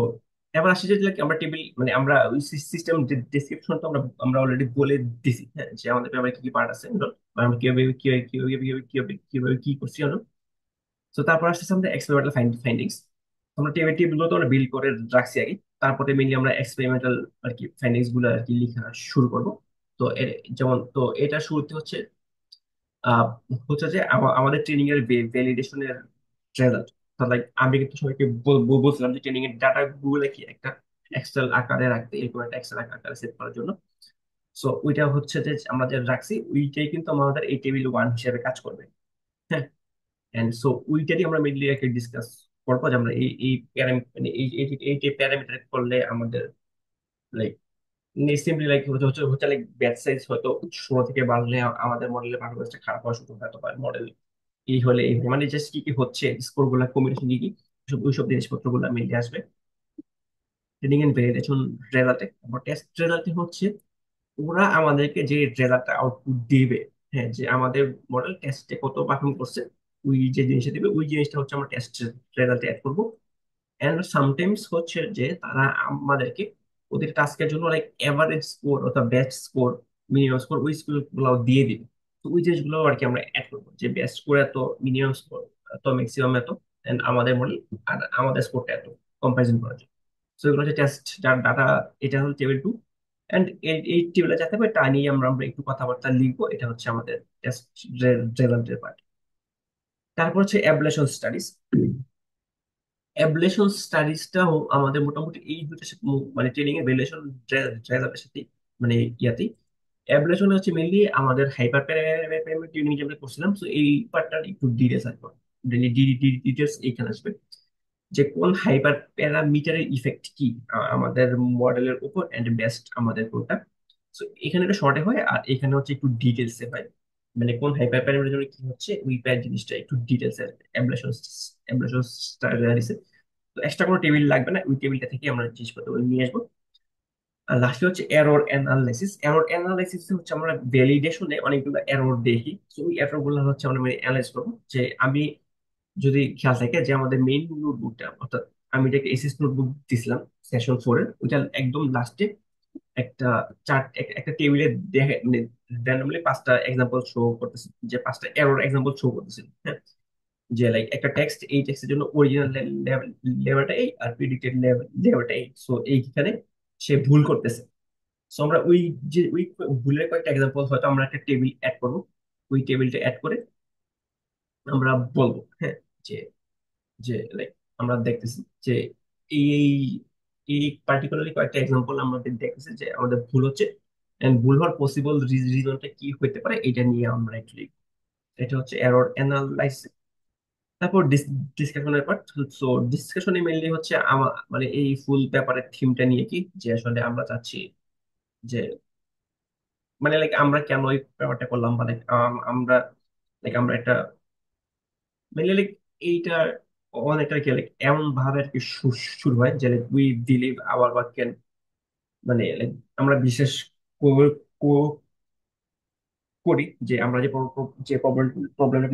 এবার আসি যে like আমরা টেবিল মানে আমরা ওই সিস্টেম ডেসক্রিপশন তো আমরা আমরা অলরেডি বলে দিছি, হ্যাঁ, যে আমাদের পেপারে কি কি পার্ট আছে, বা আমরা কিভাবে কিভাবে কিভাবে কিভাবে কিভাবে কিভাবে কি করছি হলো। তো তারপর আসতেছে আমাদের এক্সপেরিমেন্টাল ফাইন্ডিংস। আমরা টেবিল গুলো তো আমরা বিল্ড করে রাখছি আগে, তারপরে মেনলি আমরা এক্সপেরিমেন্টাল আর কি ফাইন্ডিংস গুলো আর কি লেখা শুরু করব। তো যেমন তো এটা শুরুতে হচ্ছে আহ হচ্ছে যে আমাদের ট্রেনিং এর ভ্যালিডেশনের রেজাল্ট। লাইক আমি কিন্তু সবাইকে বলছিলাম যে ট্রেনিং এর ডাটা গুলো কি একটা এক্সেল আকারে রাখতে, এরকম একটা এক্সেল আকারে সেট করার জন্য। সো ওইটা হচ্ছে যে আমরা যে রাখছি ওইটাই কিন্তু আমাদের এই টেবিল ওয়ান হিসেবে কাজ করবে। হ্যাঁ, এন্ড সো ওইটারই আমরা মেনলি একটা ডিসকাস করবো, যে আমরা এই মানে এই প্যারামিটার করলে আমাদের লাইক সিম্পলি লাইক হচ্ছে হচ্ছে হচ্ছে লাইক ব্যাচ সাইজ হয়তো 16 থেকে বাড়লে আমাদের মডেলের পারফরমেন্সটা খারাপ হওয়ার সুযোগ হতে পারে। মডেল এই হলে এই মানে জাস্ট কি কি হচ্ছে, স্কোর গুলা কম্বিনেশন কি কি, ওইসব জিনিসপত্র গুলো মেনলি আসবে ট্রেনিং এন্ড ভ্যালিডেশন রেজাল্টে। তারপর টেস্ট রেজাল্টে হচ্ছে ওরা আমাদেরকে যে রেজাল্টটা আউটপুট দিবে, হ্যাঁ, যে আমাদের মডেল টেস্টে কত পারফর্ম করছে, ওই যে জিনিসটা দিবে ওই জিনিসটা হচ্ছে আমরা টেস্ট রেজাল্টে অ্যাড করবো। এন্ড সামটাইমস হচ্ছে যে তারা আমাদেরকে ওদের টাস্কের জন্য লাইক এভারেজ স্কোর অথবা বেস্ট স্কোর, মিনিমাম স্কোর, ওই স্কোর গুলো দিয়ে দিবে। তো ওই জিনিসগুলো আর কি আমরা অ্যাড করবো, যে বেস্ট স্কোর এত, মিনিমাম স্কোর এত, ম্যাক্সিমাম এত, and আমাদের মডেল আর আমাদের স্কোরটা এত, কম্পারিজন করার জন্য। সো এগুলো হচ্ছে টেস্ট যার ডাটা, এটা হচ্ছে টেবিল 2। অ্যান্ড এই টেবিলে যাতে পারে তা নিয়ে আমরা আমরা একটু কথাবার্তা লিখবো, এটা হচ্ছে আমাদের টেস্ট রেজাল্টের পার্ট। তারপর হচ্ছে অ্যাবলেশন স্টাডিজ। অ্যাবলেশন স্টাডিজটাও আমাদের মোটামুটি এই দুটোর সাথে মানে ট্রেনিং এ ভ্যালুয়েশন রেজাল্টের সাথে মানে ইয়াতেই। অ্যাবলেশন হচ্ছে মেনলি আমাদের হাইপার প্যারামিটার টিউনিং যেটা করছিলাম, তো এই পার্টটার একটু ডিটেলস আসবে, ডিটেলস এইখানে আসবে যে কোন হাইপার প্যারামিটারের ইফেক্ট কি আমাদের মডেলের উপর, এন্ড বেস্ট আমাদের কোনটা। তো এখানে একটা শর্টে হয়, আর এখানে হচ্ছে একটু ডিটেলসে হয়, মানে কোন হাইপার প্যারামিটার কি হচ্ছে ওই প্যার জিনিসটা একটু ডিটেলসে অ্যাবলেশন অ্যাবলেশন স্টাডিজে। তো এক্সট্রা কোনো টেবিল লাগবে না, ওই টেবিলটা থেকে আমরা জিনিসপত্র নিয়ে আসবো। আর লাস্টে হচ্ছে এরর অ্যানালাইসিস। এরর অ্যানালাইসিস হচ্ছে আমরা ভ্যালিডেশনে অনেকগুলো এরর দেখি, তো ওই এরর গুলো হচ্ছে আমরা অ্যানালাইজ করবো। যে আমি যদি খেয়াল থাকে যে আমাদের মেইন নোটবুকটা, অর্থাৎ আমি এটাকে এসএস নোটবুক দিছিলাম সেশন 4-এর, ওইটা একদম লাস্টে একটা চার্ট, একটা টেবিলে দেখে মানে র্যান্ডমলি 5টা এক্সাম্পল শো করতেছে, যে 5টা এরর এক্সাম্পল শো করতেছে। হ্যাঁ, যে লাইক একটা টেক্সট, এই টেক্সটের জন্য অরিজিনাল লেভেলটা এই আর প্রিডিক্টেড লেভেলটা এই, সো এইখানে সে ভুল করতেছে। সো আমরা ওই যে ওই ভুলের কয়েকটা এক্সাম্পল হয়তো আমরা একটা টেবিল অ্যাড করবো, ওই টেবিলটা অ্যাড করে আমরা বলবো, হ্যাঁ, যে যে লাইক আমরা দেখতেছি যে এই এই এই পার্টিকুলারলি কয়েকটা এক্সাম্পল আমরা দেখতেছি যে আমাদের ভুল হচ্ছে, এন্ড ভুল হওয়ার পসিবল রিজনটা কি হতে পারে এটা নিয়ে আমরা একটু লিখবো। এটা হচ্ছে এরর অ্যানালাইসিস। তারপর ডিসকাশনের পার্ট। সো ডিসকাশনে মেনলি হচ্ছে মানে এই ফুল পেপারের থিমটা নিয়ে কি, যে আসলে আমরা চাচ্ছি যে মানে লাইক আমরা কেন এই পেপারটা করলাম, মানে আমরা লাইক আমরা একটা মেনলি লাইক এইটা অনেকটা কি লাইক এমন ভাবে আর কি শুরু হয় যে like we believe our work can, মানে লাইক আমরা বিশ্বাস করি করি যে আমরা যে প্রবলেমটা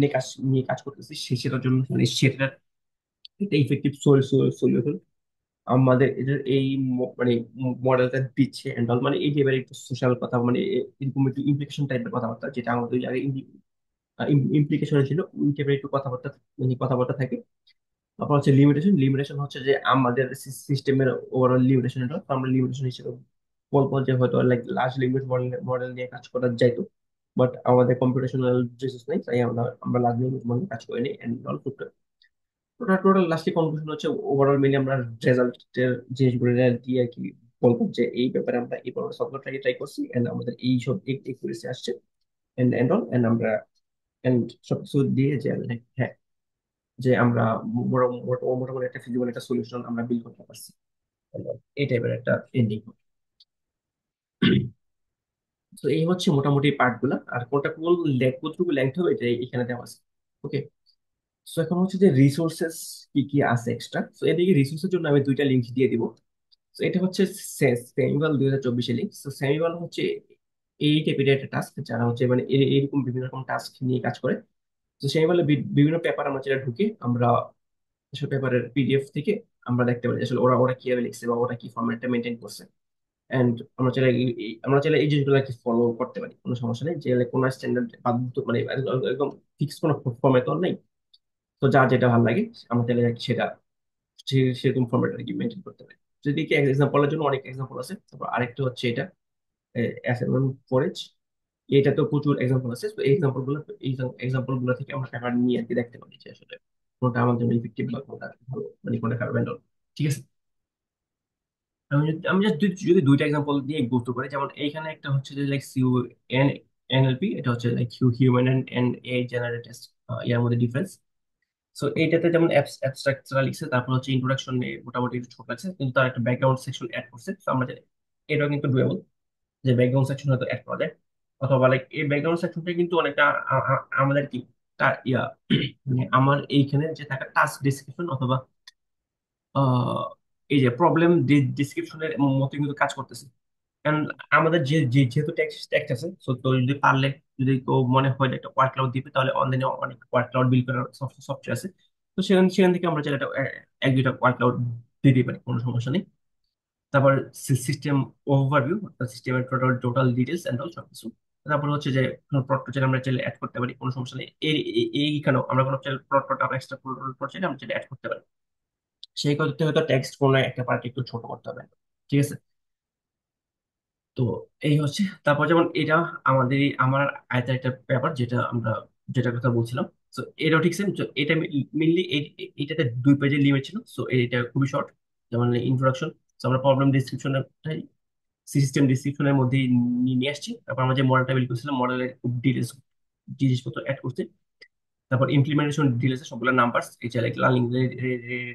নিয়ে কাজ করতেছি সেটার জন্য মানে সেটার একটা ইফেক্টিভ সলিউশন আমাদের এটার এই মানে মডেলটা দিচ্ছে এন্ড অল, মানে এই যে এবার একটু সোশ্যাল কথা, মানে এরকম একটু ইমপ্লিকেশন টাইপের কথাবার্তা, যেটা আমাদের ওই আগে ইমপ্লিকেশন ছিল ওই টাইপের একটু কথাবার্তা, মানে কথাবার্তা থাকে। তারপর হচ্ছে লিমিটেশন। লিমিটেশন হচ্ছে যে আমাদের সিস্টেমের ওভারঅল লিমিটেশন, এটা তো আমরা লিমিটেশন হিসেবে বলবো যে হয়তো লাইক লার্জ লিমিট মডেল নিয়ে কাজ করা যাইতো, বাট আমাদের কম্পিউটেশনাল রিসোর্স নেই, তাই আমরা লার্জ লিমিট মডেল কাজ করিনি এন্ড অল। টোটাল টোটাল লাস্টে কনক্লুশন হচ্ছে ওভারঅল মিলে আমরা রেজাল্টের জিনিসগুলো দিয়ে আর কি বলবো যে এই ব্যাপারে আমরা এই পর্যন্ত সফটওয়্যারটাকে ট্রাই করছি এন্ড আমাদের এই সব একুরেসি আসছে এন্ড এন্ড অল, এন্ড আমরা এন্ড সবকিছু দিয়ে যে like, হ্যাঁ, যে আমরা মোটামুটি একটা ফিজিবল একটা সলিউশন আমরা বিল করতে পারছি and all। এই টাইপের একটা এন্ডিং। তো এই হচ্ছে মোটামুটি পার্ট গুলা, আর কোনটা কোন কতটুকু লেংথ হবে এটা এখানে দেওয়া আছে। ওকে, সো এখন হচ্ছে যে রিসোর্সেস কি কি আছে এক্সট্রা। তো এদিকে রিসোর্সের জন্য আমি দুইটা লিঙ্ক দিয়ে দিব। তো এটা হচ্ছে সেমিভাল 2024 লিঙ্ক। তো সেমিভাল হচ্ছে এই টাইপের একটা টাস্ক, যারা হচ্ছে মানে এইরকম বিভিন্ন রকম টাস্ক নিয়ে কাজ করে। তো সেমিভালে বিভিন্ন পেপার আমরা যেটা ঢুকে আমরা এসব পেপারের পিডিএফ থেকে আমরা দেখতে পারি আসলে ওরা ওরা কিভাবে লিখছে বা ওরা কি ফরম্যাটটা মেনটেন করছে। এন্ড আমরা চাইলে এই জিনিসগুলো কি ফলো করতে পারি, কোনো সমস্যা নেই, যে কোনো স্ট্যান্ডার্ড বাধ্য মানে একদম ফিক্স কোনো ফরম্যাট নেই। তো যা যেটা ভালো লাগে আমরা চাইলে সেটা সেরকম ফরম্যাট আর কি মেনটেন করতে পারি। যদি কি এক্সাম্পলের জন্য অনেক এক্সাম্পল আছে। তারপর আরেকটা হচ্ছে এটা অ্যাসাইনমেন্ট ফরেজ, এটা তো প্রচুর এক্সাম্পল আছে। তো এই এক্সাম্পল গুলো থেকে আমরা পেপার নিয়ে আর কি দেখতে পারি যে আসলে কোনটা আমার জন্য ইফেক্টিভ বা কোনটা ভালো, মানে কোনটা খারাপ and all। ঠিক আছে, আমি just যদি দুইটা এক্সাম্পল দিয়ে গুরুত্ব করে, যেমন এইখানে একটা হচ্ছে যে লাইক সিউ এন এনএলপি, এটা হচ্ছে like human and a generated, ইয়ার মধ্যে ডিফারেন্স। সো এইটাতে যেমন অ্যাবস্ট্রাক্ট লিখছে, তারপর হচ্ছে ইন্ট্রোডাকশন মোটামুটি একটু ছোট লাগছে, কিন্তু তার একটা ব্যাকগ্রাউন্ড সেকশন অ্যাড করছে। তো আমরা জানি এটাও কিন্তু ডুয়েবল, যে ব্যাকগ্রাউন্ড সেকশন হয়তো অ্যাড করা যায়। অথবা লাইক এই ব্যাকগ্রাউন্ড সেকশনটা কিন্তু অনেকটা আমাদের কি ইয়া মানে আমার এইখানে যে থাকা টাস্ক ডিসক্রিপশন অথবা আহ, এই যে প্রবলেম ডিসক্রিপশনের মতো কিন্তু কাজ করতেছে। কারণ আমাদের যেহেতু টেক্সট আছে, সো তো যদি পারলে যদি কেউ মনে হয় যে একটা ওয়ার্ড ক্লাউড দিবে, তাহলে অনলাইনে অনেক ওয়ার্ড ক্লাউড বিল করার সফটওয়্যার আছে। তো সেখান সেখান থেকে আমরা চাইলে একটা এক দুইটা ওয়ার্ড ক্লাউড দিতে পারি, কোনো সমস্যা নেই। তারপর সিস্টেম ওভারভিউ, সিস্টেমের টোটাল ডিটেলস এন্ড অল সবকিছু। তারপর হচ্ছে যে প্লট চাইলে আমরা চাইলে অ্যাড করতে পারি, কোনো সমস্যা নেই। এইখানেও আমরা কোনো প্লট আমরা এক্সট্রা প্লট চাইলে আমরা চাইলে অ্যাড করতে পারি। সেই করতে হয়তো টেক্সট কোনো একটা পার্ট একটু ছোট করতে হবে, ঠিক আছে। তো এই হচ্ছে, তারপর যেমন এটা আমার আয়তের একটা ব্যাপার, যেটা আমরা যেটা কথা বলছিলাম। তো এটাও ঠিক সেম। এটা মেনলি এটাতে 2 পেজের লিমিট ছিল, সো এটা খুবই শর্ট। যেমন ইন্ট্রোডাকশন, আমরা প্রবলেম ডিসক্রিপশনটাই সিস্টেম ডিসক্রিপশনের মধ্যেই নিয়ে নিয়ে আসছি। তারপর আমরা যে মডেলটা বিল্ড করছিলাম, মডেলের খুব ডিটেলস জিনিসপত্র অ্যাড করছি। তারপর ইমপ্লিমেন্টেশন ডিটেলস সবগুলো নাম্বার, এই যে লাইক লার্নিং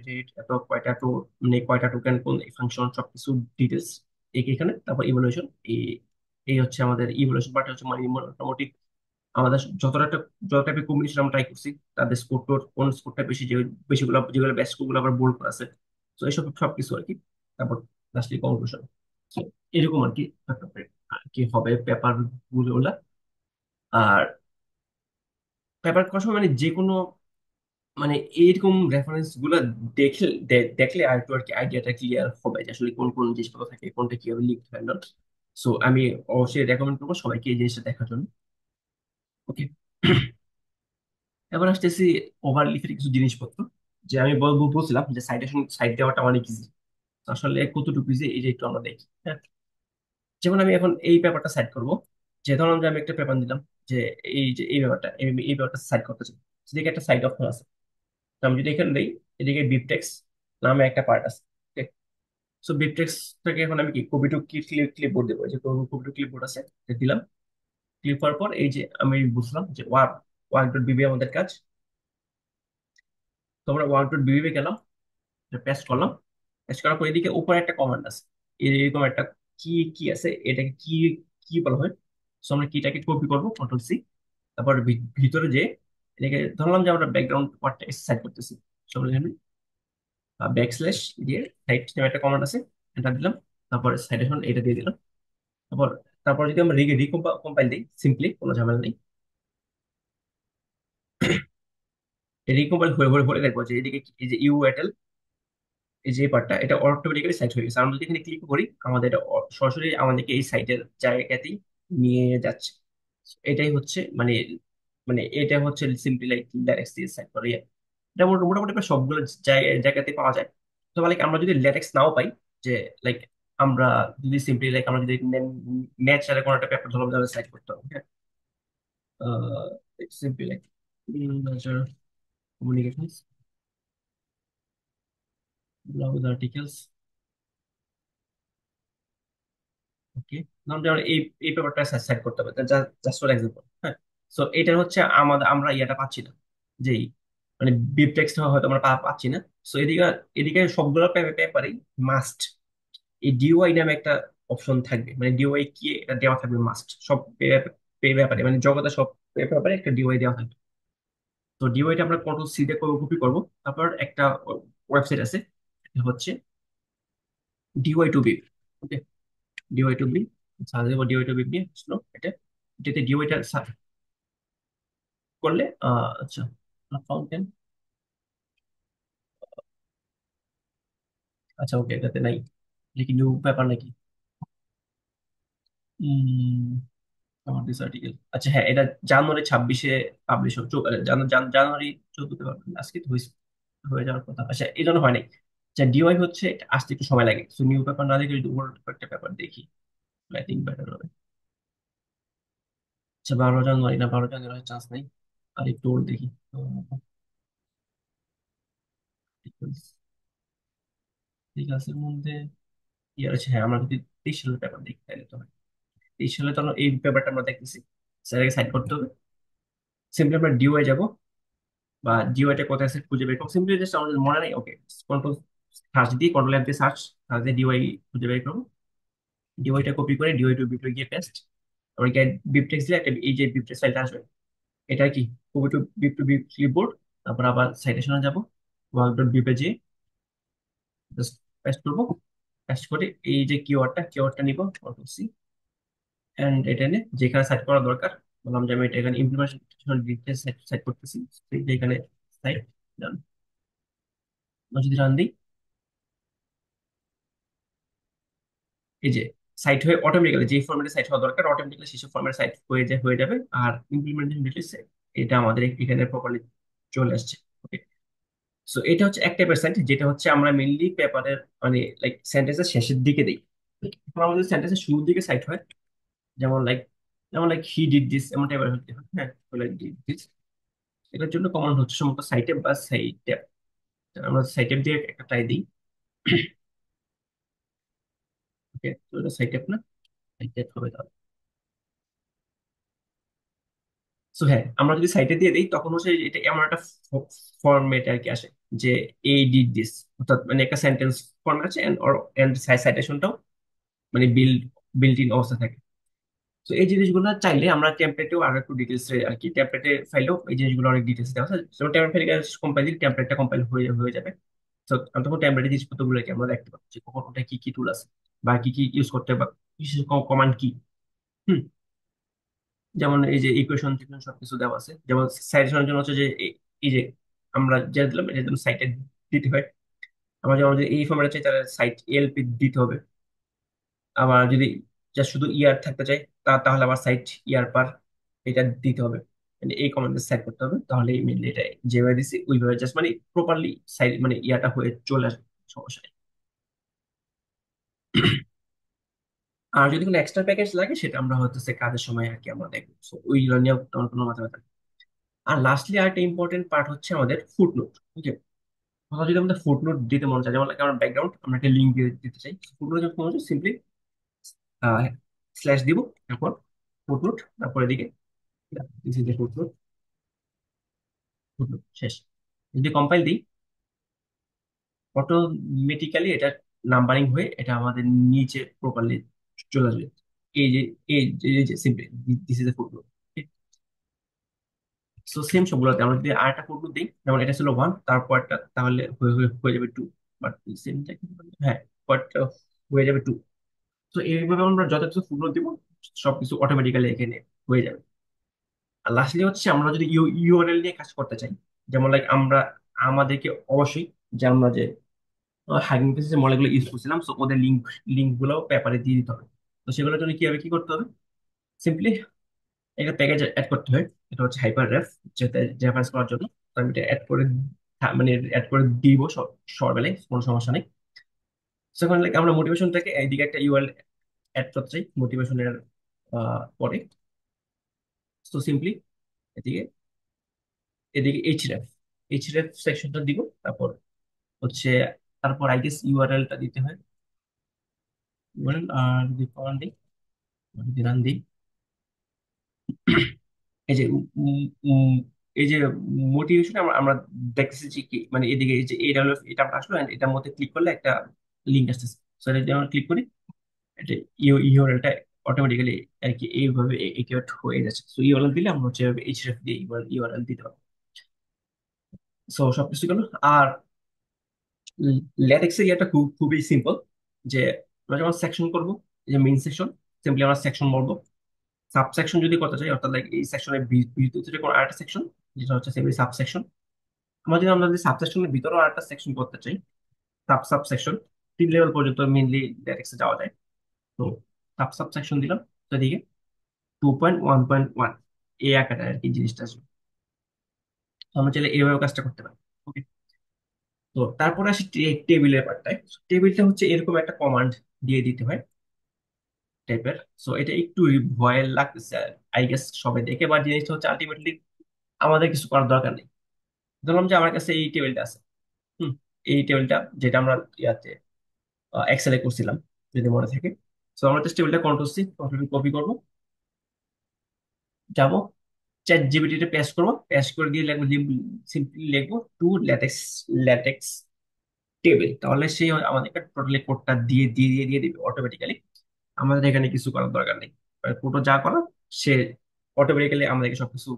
রেট, এত কয়টা টো, মানে কয়টা টোকেন, কোন ফাংশন, সবকিছু ডিটেলস এখানে। তারপর ইভ্যালুয়েশন, এই এই হচ্ছে আমাদের ইভ্যালুয়েশন পার্ট হচ্ছে, মানে মোটামুটি আমাদের যত টাইপের কম্বিনেশন আমরা ট্রাই করছি, তাদের স্কোর টোর কোন স্কোরটা বেশি, যে বেশিগুলো যেগুলো বেস্ট স্কোরগুলো আবার বোল্ড করা আছে। তো এইসব সবকিছু আর কি। তারপর লাস্টলি কনক্লুশন। এরকম আর কি কি হবে পেপার গুলো। আর পেপার করার সময় মানে যে কোনো, মানে এইরকম রেফারেন্স গুলো দেখলে আর একটু আর কি আইডিয়াটা ক্লিয়ার হবে যে আসলে কোন কোন জিনিসপত্র থাকে, কোনটা কিভাবে লিখতে হয় না। সো আমি অবশ্যই রেকমেন্ড করবো সবাইকে এই জিনিসটা দেখার জন্য। ওকে। এবার আসতেছি ওভারলিফের কিছু জিনিসপত্র। যে আমি বলছিলাম যে সাইটেশন সাইট দেওয়াটা অনেক ইজি। আসলে কতটুকু ইজি এই যে একটু আমরা দেখি, হ্যাঁ। যেমন আমি এখন এই পেপারটা সাইড করব। যে ধরুন যে আমি একটা পেপার দিলাম, যে এই ব্যাপারটা, এই ব্যাপারটা সাইড করতে চাই, সেদিকে একটা সাইড অপশন আছে। তো আমি যদি এখানে দিই, এদিকে বিবটেক্স নামে একটা পার্ট আছে। সো বিবটেক্স থেকে এখন আমি কি কপি টু ক্লিপবোর্ড দেবো, এই যে কপি টু ক্লিপবোর্ড আছে, এটা দিলাম। ক্লিক করার পর এই যে আমি বুঝলাম যে ওয়ার্ক ডট বিবি আমাদের কাজ। তো আমরা ওয়ার্ক ডট বিবি গেলাম, পেস্ট করলাম। পেস্ট করার পর এদিকে উপরে একটা কমান্ড আছে, এরকম একটা কি কি আছে, এটাকে কি কি বলা হয়। সো আমরা কিটাকে কপি করবো, কন্ট্রোল সি। তারপর ভিতরে যে এটাকে ধরলাম যে আমরা ব্যাকগ্রাউন্ড পার্টটা সেট করতেছি। সো আমরা ব্যাক স্ল্যাশ দিয়ে সাইড নামে একটা কমান্ড আছে, এটা দিলাম। তারপর সাইডেশন এটা দিয়ে দিলাম। তারপর তারপর যদি আমরা রিকম্পাইল দিই, সিম্পলি কোনো ঝামেলা নেই। রিকম্পাইল হয়ে হয়ে হলে দেখবো যে এদিকে এই যে ইউ এয়ারটেল, এই যে পার্টটা এটা অটোমেটিক্যালি সাইট হয়ে গেছে। আমরা যদি এখানে ক্লিক করি, আমাদের এটা সরাসরি আমাদেরকে এই সাইটের জায়গাতেই নিয়ে যাচ্ছে। এটাই হচ্ছে মানে, মানে এটা হচ্ছে সিম্পলি লাইক ল্যাটেক্স দিয়ে সাইট করে। এটা মোটামুটি প্রায় সবগুলো জায়গাতে পাওয়া যায়। তো লাইক আমরা যদি ল্যাটেক্স নাও পাই, যে লাইক আমরা যদি সিম্পলি লাইক আমরা যদি ন্যাচারাল কোনো একটা পেপার ধরলাম, তাহলে সাইট করতে হবে, হ্যাঁ। Simply like natural communications, blogs articles. Okay, নাম যেমন এই পেপারটা সেট করতে হবে, জাস্ট ফর এক্সাম্পল, হ্যাঁ। সো এটা হচ্ছে আমাদের, আমরা ইয়াটা পাচ্ছি না, যেই মানে বিব টেক্সট হয়তো আমরা পাচ্ছি না। সো এদিকে এদিকে সবগুলো পেপারে মাস্ট এই ডিওয়াই নামে একটা অপশন থাকবে, মানে ডিওয়াই কি এটা দেওয়া থাকবে মাস্ট সব ব্যাপারে, মানে জগতে সব ব্যাপারে একটা ডিওয়াই দেওয়া থাকবে। তো ডিওয়াইটা আমরা কন্ট্রোল সি দিয়ে কপি করবো। তারপর একটা ওয়েবসাইট আছে, এটা হচ্ছে DOI to bib. DOI to bib search দেবো, ডিওয়াই টু বি নিয়ে আসলো এটা। এটাতে ডিওয়াইটা সার্চ করলে আচ্ছা, ফাউন্টেন, আচ্ছা ওকে, এটাতে নাই। এটা কি নিউ পেপার নাকি? আমার দিস আর্টিকেল, আচ্ছা হ্যাঁ, এটা জানুয়ারি 26-এ পাবলিশ হবে। জানুয়ারি 14 আজকে তো হয়ে যাওয়ার কথা। আচ্ছা এই জন্য হয় নাই। আচ্ছা ডিওয়াই হচ্ছে এটা আসতে একটু সময় লাগে, তো নিউ পেপার না দেখে যদি ওল্ড একটা পেপার দেখি, আই থিঙ্ক বেটার হবে। আচ্ছা 12 জানুয়ারি, না 12 জানুয়ারি চান্স নাই। আর একটু ওল্ড দেখি। ঠিক আছে, এর মধ্যে ইয়ার আছে, হ্যাঁ আমরা যদি 23 সালের পেপার দেখি তাহলে তো হয়। 23 সালে তো এই পেপারটা আমরা দেখতেছি, স্যারকে সাইড করতে হবে। সিম্পলি আমরা ডিওয়াই যাব, বা ডিওয়াইটা কোথায় আছে খুঁজে বের করবো। সিম্পলি জাস্ট আমাদের মনে নেই, ওকে, কন্ট্রোল সার্চ দিয়ে, কন্ট্রোল এফ দিয়ে সার্চ সার্চ দিয়ে ডিওয়াই খুঁজে বের করবো। ডিওয়াইটা কপি করে ডিওয়াই টু বিপ্লব গিয়ে পেস্ট। তারপরে গিয়ে বিপটেক্স দিলে একটা এই যে বিপটেক্স ফাইলটা আসবে, এটা কি copy to bib to bib clipboard. তারপর আবার সাইটেশনে যাব, ওয়ার্ক ডট বিপে যেয়ে জাস্ট পেস্ট করবো। পেস্ট করে এই যে কিওয়ার্ডটা নিব, কন্ট্রোল সি, এন্ড এটা এনে যেখানে সেট করা দরকার, বললাম যে আমি এটা এখানে ইমপ্লিমেন্টেশন ডিটেলস সেট করতেছি, তো এখানে সাইট ডান। যদি রান দিই, এই যে সাইট হয়ে অটোমেটিক্যালি যে ফরম্যাটে সাইট হওয়া দরকার অটোমেটিক্যালি সেসব ফরম্যাটে সাইট হয়ে যাবে। আর ইমপ্লিমেন্টেশন ডিটেলস এটা আমাদের এখানে প্রপারলি চলে আসছে। ওকে। সো এটা হচ্ছে এক টাইপের সাইট যেটা হচ্ছে আমরা মেইনলি পেপারের মানে লাইক সেন্টেন্সের শেষের দিকে দিই। এখন আমাদের সেন্টেন্সের শুরুর দিকে সাইট হয়, যেমন লাইক হি ডিড দিস এমন টাইপের হতে হয়। হ্যাঁ, লাইক ডিড দিস, এটার জন্য কমন হচ্ছে সম্ভবত সাইটে বা সাইটে। আমরা সাইটে দিয়ে একটা ট্রাই দিই। ওকে, তো এটা সাইটে না, সাইটে হবে তাহলে। সো হ্যাঁ, আমরা যদি সাইটে দিয়ে দিই তখন হচ্ছে এটা এমন একটা ফরম্যাট আর কি আসে যে এই ডিড দিস, অর্থাৎ মানে একটা সেন্টেন্স ফরম্যাট আছে এন্ড সাইটেশনটাও মানে বিল্ট ইন অবস্থা থাকে। তো এই জিনিসগুলো চাইলে আমরা টেমপ্লেটেও আরো একটু ডিটেলস আর কি টেমপ্লেটে ফাইলেও এই জিনিসগুলো অনেক ডিটেলস দেওয়া আছে। যেমন টেমপ্লেট ফাইল কম্পাইল দিলে টেমপ্লেটটা কম্পাইল হয়ে যাবে। তো তখন টেমপ্লেটের জিনিসপত্রগুলোকে আমরা দেখতে পাচ্ছি কখন ওটা কি কি টুল আছে বা কি কি ইউজ করতে হবে বা বিশেষ কমান্ড কি। হুম। যেমন এই যে ইকুয়েশন টিকুয়েশন সবকিছু দেওয়া আছে। যেমন সাইটেশনের জন্য হচ্ছে যে এই যে আমরা যা দিলাম এটার জন্য সাইটে দিতে হয়। আমরা যেমন যদি এই ফর্মেটে চাই তাহলে সাইট এলপি দিতে হবে। আবার যদি যা শুধু ইয়ার থাকতে চাই তাহলে আবার সাইট ইয়ার পার এটা দিতে হবে। মানে এই কমান্ডে সেট করতে হবে, তাহলে মেনলি এটা যেভাবে দিছি ওইভাবে জাস্ট মানে প্রপারলি সাইট মানে ইয়াটা হয়ে চলে আসবে, সমস্যা নেই। আর যদি কোনো এক্সট্রা প্যাকেজ লাগে সেটা আমরা হয়তো সে কাজের সময় আর কি আমরা দেখবো। So, ওইগুলো নিয়ে তোমার কোনো মাথা ব্যথা নেই। আর লাস্টলি আরেকটা ইম্পর্টেন্ট পার্ট হচ্ছে আমাদের ফুটনোট। ওকে। কোথাও যদি আমাদের ফুটনোট দিতে মন চায়, যেমন like আমার ব্যাকগ্রাউন্ড আমরা একটা লিঙ্ক দিয়ে দিতে চাই, ফুটনোট যখন সিম্পলি স্ল্যাশ দিব, তারপর ফুটনোট, তারপর এদিকে ফুটনোট, ফুটনোট শেষ। যদি কম্পাইল দিই অটোমেটিক্যালি এটা নাম্বারিং হয়ে এটা আমাদের নিচে প্রপারলি চলে আসবে। এই যে এই যে simply this is a footnote. So same সবগুলোতে আমরা যদি আরেকটা ফুটনোট দিই, যেমন এটা ছিল ওয়ান, তারপরটা তাহলে হয়ে যাবে টু। বাট সেমটা, হ্যাঁ, পরটা হয়ে যাবে টু। তো এইভাবে আমরা যত কিছু ফুটনোট দিব সবকিছু অটোমেটিক্যালি এখানে হয়ে যাবে। আর লাস্টলি হচ্ছে আমরা যদি ইউআরএল নিয়ে কাজ করতে চাই, যেমন লাইক আমরা আমাদেরকে অবশ্যই যে আমরা যে হাগিং ফেসের যে মডেলগুলো ইউজ করছিলাম, সো ওদের লিঙ্ক গুলো পেপারে দিয়ে দিতে হবে। তো সেগুলোর জন্য কি করতে হবে, সিম্পলি একটা প্যাকেজ অ্যাড করতে হয়। এটা হচ্ছে হাইপার রেফ, যেটা রেফারেন্স করার জন্য। তো আমি এটা অ্যাড করে মানে অ্যাড করে দিব সকালে, কোনো সমস্যা নেই। সেখানে like আমরা মোটিভেশনটাকে এইদিকে একটা ইউআরএল অ্যাড করতে চাই মোটিভেশনের পরে। তো সিম্পলি এদিকে এদিকে এইচরেফ সেকশনটা দিব। তারপর হচ্ছে তারপর আই গেস ইউআরএলটা দিতে হয়। ইউআরএল আর যদি কমান্ড দিই, যদি রান দিই, এই যে এই যে মোটিভেশন আমরা আমরা দেখতেছি যে কি মানে এদিকে এই যে AWF এটা আমরা আসলো and এটার মধ্যে ক্লিক করলে একটা লিঙ্ক আসতেছে। সো এটা যদি আমরা ক্লিক করি, এটা ইউআরএলটা অটোমেটিক্যালি আর কি এইভাবে একিউরেট হয়ে যাচ্ছে। সো ইউআরএল দিলে আমরা হচ্ছে এইচরেফ দিয়ে ইউআরএল দিতে পারবো। সো সবকিছু গেল। আর ল্যাটেক্সের ইয়েটা খুবই সিম্পল, যে আমরা যখন সেকশন করবো, এই যে মেইন সেকশন, সিম্পলি আমরা সেকশন বলবো। সাবসেকশন যদি করতে চাই, অর্থাৎ লাইক এই সেকশনের ভিতরে কোনো আরেকটা সেকশন, যেটা হচ্ছে সিম্পলি সাবসেকশন। আমরা যদি সাবসেকশনের ভিতরেও আরেকটা সেকশন করতে চাই, সাবসেকশন 3 লেভেল পর্যন্ত মেইনলি ল্যাটেক্সে যাওয়া যায়। তো সাবসেকশন দিলাম, তো এদিকে 2.1.1 এই আকারে আর কি জিনিসটা আসবে। তো আমরা চাইলে এইভাবে কাজটা করতে পারি। ওকে। তো তারপরে আসি টেবিলের পার্টটায়। টেবিলটা হচ্ছে এরকম একটা কমান্ড দিয়ে দিতে হয় টাইপের। সো এটা একটু ভয় লাগতেছে আই গেস সবাই দেখে, বা জিনিসটা হচ্ছে আলটিমেটলি আমাদের কিছু করার দরকার নেই। ধরলাম যে আমার কাছে এই টেবিলটা আছে। হুম। এই টেবিলটা যেটা আমরা ইয়াতে এক্সেলে করছিলাম, যদি মনে থাকে। সো আমরা জাস্ট টেবিলটা কন্ট্রোল কপি করবো, যাবো চ্যাট জিপিটিতে পেস্ট করবো, পেস্ট করে দিয়ে লিখবো, সিম্পলি লিখবো টু ল্যাটেক্স টেবিল, তাহলে সে আমাদেরকে টোটালি কোডটা দিয়ে দিবে অটোমেটিক্যালি। আমাদের এখানে কিছু করার দরকার নেই। কোডটা যা করার সে অটোমেটিক্যালি আমাদেরকে সবকিছু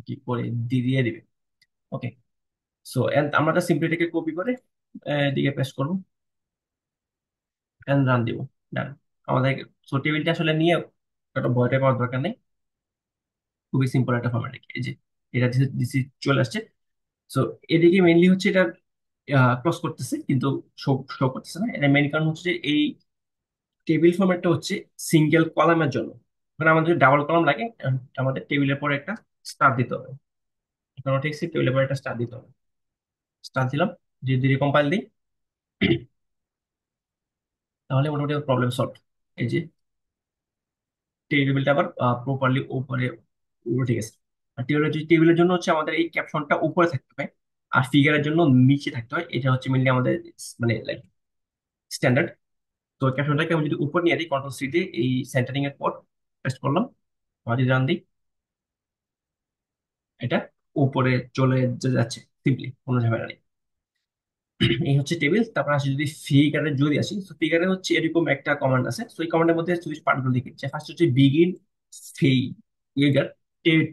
কি করে দিয়ে দিবে। ওকে। সো আমরা সিম্পলিটাকে কপি করে দিকে পেস্ট করবো এন্ড রান দিব। ডান। আমাদের সো টেবিলটা আসলে নিয়ে একটা ভয়টা পাওয়ার দরকার নেই। খুবই সিম্পল একটা ফরম্যাট, এই যে এটা দিছি চলে আসছে। সো এদিকে মেইনলি হচ্ছে এটা ক্রস করতেছে কিন্তু শো শো করতেছে না। এটা মেইন কারণ হচ্ছে যে টেবিল ফরম্যাটটা হচ্ছে সিঙ্গেল কলামের জন্য। মানে আমাদের ডাবল কলাম লাগে, আমাদের টেবিলের পরে একটা স্টার দিতে হবে। এখন আমরা ঠিক টেবিলের পরে একটা স্টার দিতে হবে। স্টার দিলাম, যদি রিকম্পাইল দিই, তাহলে মোটামুটি প্রবলেম সলভ। এই যে টেবিলটা আবার প্রপারলি উপরে উঠে গেছে। আর টেবিলের জন্য হচ্ছে আমাদের এই ক্যাপশনটা উপরে থাকতে হয়, আর ফিগারের জন্য নিচে থাকতে হয়। এটা হচ্ছে মেনলি আমাদের মানে লাইক স্ট্যান্ডার্ড। তো ক্যাপশনটাকে আমি যদি উপর নিয়ে দিই, কন্ট্রোল সি দিয়ে এই সেন্টারিং এর পর পেস্ট করলাম, আর যদি রান দিই, এটা উপরে চলে যাচ্ছে সিম্পলি, কোনো ঝামেলা নেই। এই হচ্ছে টেবিল। তারপর আসি যদি ফিগারে যদি আসি, তো ফিগারে হচ্ছে এরকম একটা কমান্ড আছে। তো এই কমান্ডের মধ্যে যদি পার্টগুলো লিখে ফার্স্ট হচ্ছে বিগিন ফিগার।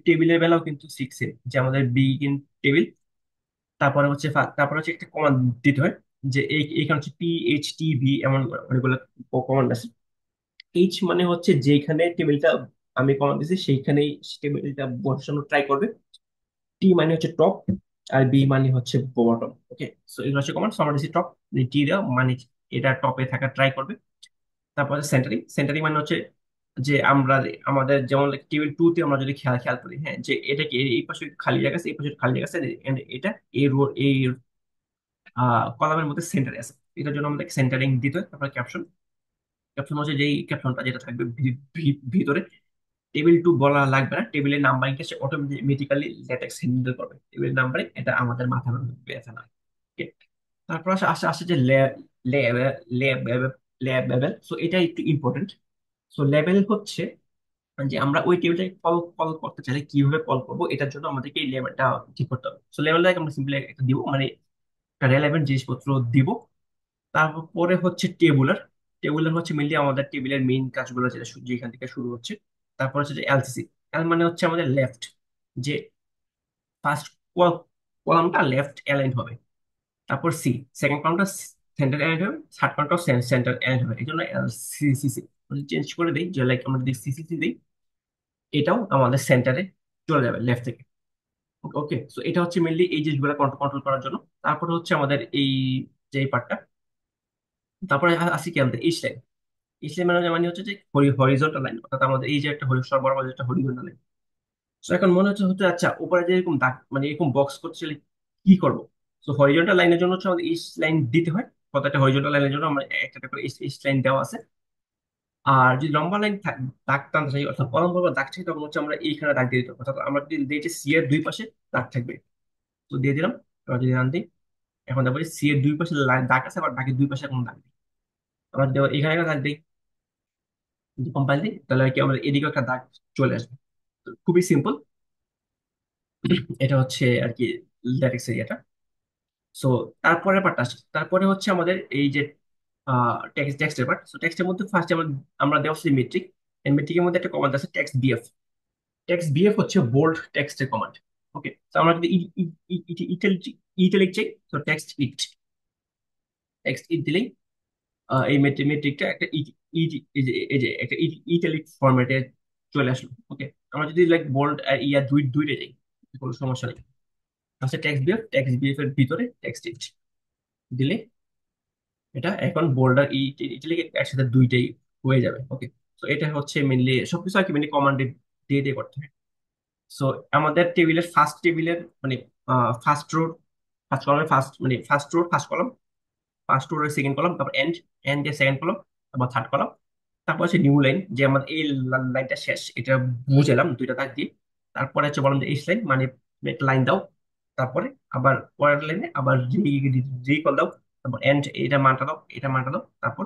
টেবিলের বেলাও কিন্তু শিখছে যে আমাদের বিগিন টেবিল। তারপরে হচ্ছে একটা কমান্ড দিতে হয়, যে এইখানে হচ্ছে PHTB এমন অনেকগুলো কমান্ড আছে। এইচ মানে হচ্ছে যেখানে টেবিলটা আমি কমান্ড দিয়েছি সেইখানেই টেবিলটা বসানো ট্রাই করবে। টি মানে হচ্ছে টপ, আর বি মানে হচ্ছে বটম। ওকে, সো এগুলো হচ্ছে কমান্ড। আমরা দিচ্ছি টপ, টি দেওয়া মানে এটা টপে থাকা ট্রাই করবে। তারপর সেন্টারিং। সেন্টারিং মানে হচ্ছে যে আমরা আমাদের যেমন টেবিল টু তে আমরা যদি খেয়াল খেয়াল করি, হ্যাঁ, যে এটা কি এই পাশে খালি জায়গা আছে, এই পাশে খালি জায়গা আছে, and এটা এই রো এই কলামের মধ্যে সেন্টারে আছে। এটার জন্য আমাদের সেন্টারিং দিতে হয়। তারপর ক্যাপশন। ক্যাপশন হচ্ছে যেই ক্যাপশনটা যেটা থাকবে ভিতরে, টেবিল টু বলা লাগবে না, টেবিলের নাম্বারিংটা সে অটোমেটিক্যালি ল্যাটেক্স হ্যান্ডেল করবে। টেবিল নাম্বারিং এটা আমাদের মাথার ব্যথা না। Okay? তারপর আসে আসে আসে যে লেবেল। সো এটা একটু ইম্পর্টেন্ট। সো লেবেল হচ্ছে যে আমরা ওই টেবিলটাকে কল কল করতে চাইলে কিভাবে কল করবো, এটার জন্য আমাদেরকে এই লেবেলটা ঠিক করতে হবে। সো লেবেলটাকে আমরা সিম্পলি একটা দিব, মানে একটা রেলেভেন্ট জিনিসপত্র দিব। তারপরে হচ্ছে টেবুলার। টেবুলার হচ্ছে মেনলি আমাদের টেবিলের মেইন কাজগুলো যেটা যেখান থেকে শুরু হচ্ছে। তারপর হচ্ছে যে এলসিসি। এল মানে হচ্ছে আমাদের লেফট, যে ফার্স্ট কলামটা লেফট অ্যালাইন হবে। তারপর সি, সেকেন্ড কলামটা সেন্টার অ্যালাইন হবে, থার্ড কলামটাও সেন্টার অ্যালাইন হবে। এই জন্য এলসিসি চেঞ্জ করে দিই, যে লাইক আমরা যদি সিসিসি দিই, এটাও আমাদের সেন্টারে চলে যাবে লেফট থেকে। ওকে, সো এটা হচ্ছে মেনলি এই জিনিসগুলো কন্ট্রোল করার জন্য। তারপরে হচ্ছে আমাদের এই যে পার্টটা। তারপরে আসি কি আমাদের এই ইসলাম মানে হচ্ছে যে হরিজন্টাল লাইন, অর্থাৎ আমাদের এই যে একটা হরিশ্বর বরাবর যে একটা হরিজন্টাল লাইন। তো এখন মনে হচ্ছে হতে আচ্ছা উপরে যে এরকম দাগ মানে এরকম বক্স করতে চাইলে কি করবো। তো হরিজন্টাল লাইনের জন্য হচ্ছে আমাদের ইস লাইন দিতে হয়। প্রত্যেকটা হরিজন্টাল লাইনের জন্য আমরা একটা একটা করে ইস লাইন দেওয়া আছে। আর যদি লম্বা লাইন দাগ টানতে চাই, অর্থাৎ অলম্ব বা দাগ চাই, তখন হচ্ছে আমরা এইখানে দাগ দিয়ে দিতে হবে। অর্থাৎ আমরা যদি দিয়েছি সি এর দুই পাশে দাগ থাকবে, তো দিয়ে দিলাম। এবার যদি আন দিই, এখন দেখবো সি এর দুই পাশে দাগ আছে, আবার দাগের দুই পাশে কোনো দাগ নেই। আমরা যদি আবার এখানে একটা দাগ দিই, যদি কম্পাইল দিই, তাহলে আর কি আমাদের এদিকে একটা দাগ চলে আসবে। তো খুবই সিম্পল। এটা হচ্ছে আর কি ল্যাটেক্স এরিয়াটা। সো তারপরে পার্টটা আসছে, তারপরে হচ্ছে আমাদের এই যে টেক্সটের পার্ট। সো টেক্সটের মধ্যে ফার্স্ট আমরা দেওয়া হচ্ছে মেট্রিক। এই মেট্রিকের মধ্যে একটা কমান্ড আছে টেক্সট বিএফ। টেক্সট বিএফ হচ্ছে বোল্ড টেক্সটের কমান্ড। ওকে, তো আমরা যদি ইটালিক চাই, তো টেক্সট ইট, টেক্সট ইট দিলেই এই মেট্রিকটা একটা এই যে একটা ইটালিক ফরম্যাটে চলে আসলো। ওকে, আমরা যদি লাইক বোল্ড আর ইয়া দুইটা যাই, কোনো সমস্যা নেই। আচ্ছা, টেক্সট বিএফ এর ভিতরে টেক্সট ইট দিলে এটা এখন বোল্ডার ইটালিক একসাথে দুইটাই হয়ে যাবে। ওকে, তো এটা হচ্ছে মেনলি সবকিছু আর কি মেনলি কমান্ডে দিয়ে দিয়ে করতে হয়। সো আমাদের টেবিলের মানে ফার্স্ট রো, ফার্স্ট কলামের ফার্স্ট মানে ফার্স্ট কলাম, ফার্স্ট রো এর সেকেন্ড কলাম, তারপর এন্ড, এন্ড এর সেকেন্ড কলাম, তারপর থার্ড কলাম। তারপর হচ্ছে নিউ লাইন, যে আমাদের এই লাইনটা শেষ, এটা বুঝালাম দুইটা দাগ দিয়ে। তারপরে হচ্ছে বললাম যে এই লাইন মানে একটা লাইন দাও। তারপরে আবার পরের লাইনে আবার রিকল দাও। তারপর এন্ড, এটা মানটা দাও, এটা মানটা দাও। তারপর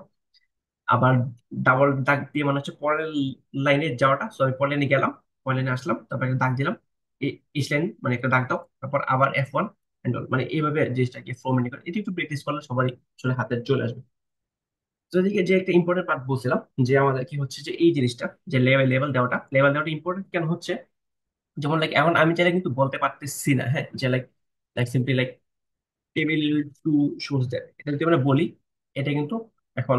আবার ডাবল দাগ দিয়ে মানে হচ্ছে পরের লাইনে যাওয়াটা। সো আমি পরের লাইনে গেলাম, পরের লাইনে আসলাম, তারপর একটা দাগ দিলাম, ইস লাইন মানে একটা দাগ দাও। তারপর আবার F1 এন্ড অল, মানে এইভাবে জিনিসটাকে ফর্মেটিং করে। এটি একটু প্র্যাকটিস করলে সবারই আসলে হাতে চলে আসবে। তো এদিকে যে একটা ইম্পর্টেন্ট পার্ট বলছিলাম, যে আমাদের কি হচ্ছে যে এই জিনিসটা, যে লেভেল দেওয়াটা ইম্পর্টেন্ট কেন হচ্ছে। যেমন লাইক এখন আমি চাইলে কিন্তু বলতে পারতেছি না, হ্যাঁ, যে like like simply like table two shows that, এটা যদি আমরা বলি, এটা কিন্তু এখন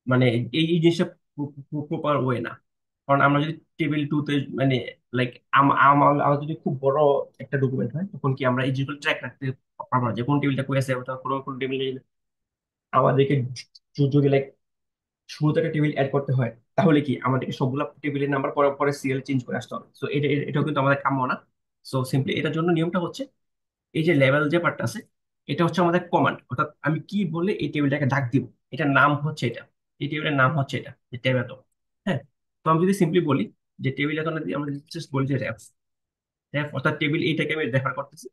মানে এই জিনিসটা প্রপার ওয়ে না। কারণ আমরা যদি টেবিল টু তে মানে লাইক আমার যদি খুব বড় একটা ডকুমেন্ট হয়, তখন কি আমরা এই জিনিসগুলো ট্র্যাক রাখতে পারবো না, যে কোন টেবিলটা কই আছে, অথবা কোন কোন টেবিলে আমাদেরকে যদি লাইক শুরুতে একটা টেবিল অ্যাড করতে হয়, তাহলে কি আমাদেরকে সবগুলো টেবিলের নাম্বার পরে পরে সিরিয়াল চেঞ্জ করে আসতে হবে। সো এটাও কিন্তু আমাদের কাম্য না। সো সিম্পলি এটার জন্য নিয়মটা হচ্ছে, এই যে লেভেল যে পার্টটা আছে, এটা হচ্ছে আমাদের কমান্ড, অর্থাৎ আমি কি বলে এই টেবিলটাকে ডাক দিব, এটার নাম হচ্ছে এটা, এই টেবিলের নাম হচ্ছে এটা, যে ট্যাব এত। হ্যাঁ। তো আমি যদি সিম্পলি বলি যে টেবিল এত, আমরা জাস্ট বলি যে ট্যাব, ট্যাব অর্থাৎ টেবিল, এইটাকে আমি রেফার করতেছি,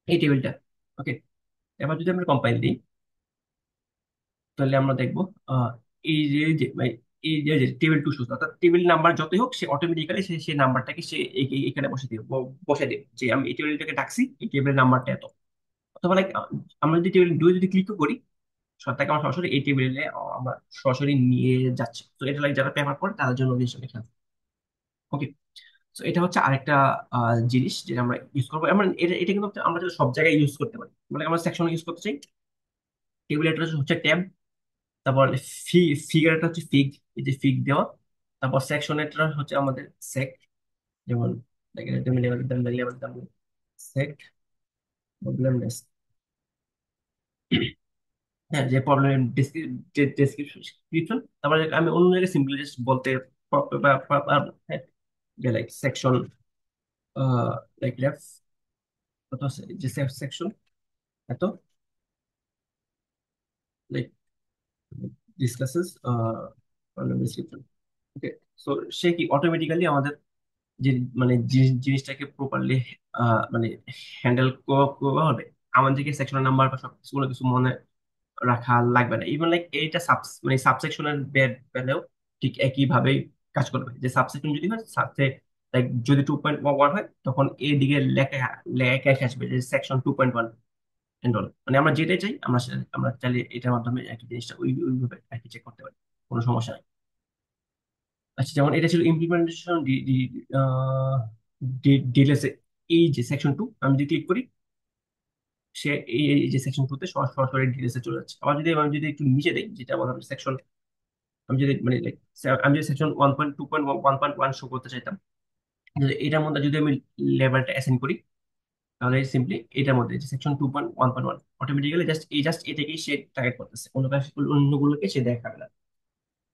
এই টেবিলটা। ওকে। এবার যদি আমরা কম্পাইল দিই, তাহলে আমরা দেখবো আহ, এই যে টেবিল টু শুজ, অর্থাৎ টেবিল নাম্বার যতই হোক সে অটোমেটিক্যালি সেই নাম্বারটাকে সে এখানে বসে দিবে, বসে দিবে যে আমি এই টেবিলটাকে ডাকছি, এই টেবিলের নাম্বারটা এত। অথবা লাইক আমরা যদি টেবিল দুই যদি ক্লিক করি, তাকে আমরা সরাসরি এই টেবিলে আমরা সরাসরি নিয়ে যাচ্ছি। তো এটা লাইক যারা পেপার পড়ে তাদের জন্য জিনিসটা লেখা। ওকে। তো এটা হচ্ছে আরেকটা জিনিস যেটা আমরা ইউজ করবো। আমরা এটা এটা কিন্তু আমরা সব জায়গায় ইউজ করতে পারি, মানে আমরা সেকশনে ইউজ করতে চাই, টেবিল এটা হচ্ছে ট্যাব, তারপর ফি ফিগারটা হচ্ছে ফিগ, এই যে ফিগ দেওয়া। তারপর সেকশন এটা হচ্ছে আমাদের সেক, যেমন দেখেন এটা মিলে দাম লাগলে আমাদের দাম সেক প্রবলেম। হ্যাঁ, যে প্রবলেম ডেসক্রিপশন। তারপরে আমি অন্য জায়গায় সিম্পলি জাস্ট বলতে হ্যাঁ, যে লাইক সেকশন, লাইক লেফট, কত আছে যে সেকশন এত, লাইক ডিসকাসেস প্রবলেম ডেসক্রিপশন। ওকে। সো সে কি অটোমেটিক্যালি আমাদের যে মানে জিনিসটাকে প্রপারলি মানে হ্যান্ডেল করা হবে। আমাদেরকে সেকশন নাম্বার বা সব কিছু কোনো কিছু মনে রাখা লাগবে না। ইভেন লাইক এইটা মানে সাবসেকশনের বেলেও ঠিক একই ভাবেই কাজ করবে। যে সাবসেকশন যদি হয়, সাথে লাইক যদি 2.1 হয়, তখন এই দিকে লেখা লেখা আসবে যে সেকশন 2.1 এন্ড অল। মানে আমরা যেটাই চাই, আমরা চাইলে এটার মাধ্যমে একই জিনিসটা ওইভাবে একই চেক করতে পারি, কোনো সমস্যা নেই। আচ্ছা, যেমন এটা ছিল ইমপ্লিমেন্টেশন ডিটেলস, এই যে সেকশন 2 আমি যদি ক্লিক করি, সে এই যে সেকশন 2 তে সরাসরি ডিটেলসে চলে যাচ্ছে। আবার যদি আমি যদি একটু নিচে দিই, যেটা বললাম সেকশন, আমি যদি মানে like, আমি যদি সেকশন 1.2.1.1 শো করতে চাইতাম, যদি এটার মধ্যে যদি আমি লেভেলটা অ্যাসাইন করি, তাহলে সিম্পলি এটার মধ্যে যে সেকশন 2.1.1 অটোমেটিক্যালি জাস্ট এটাকেই সে টার্গেট করতেছে, অন্যগুলোকে সে দেখাবে না।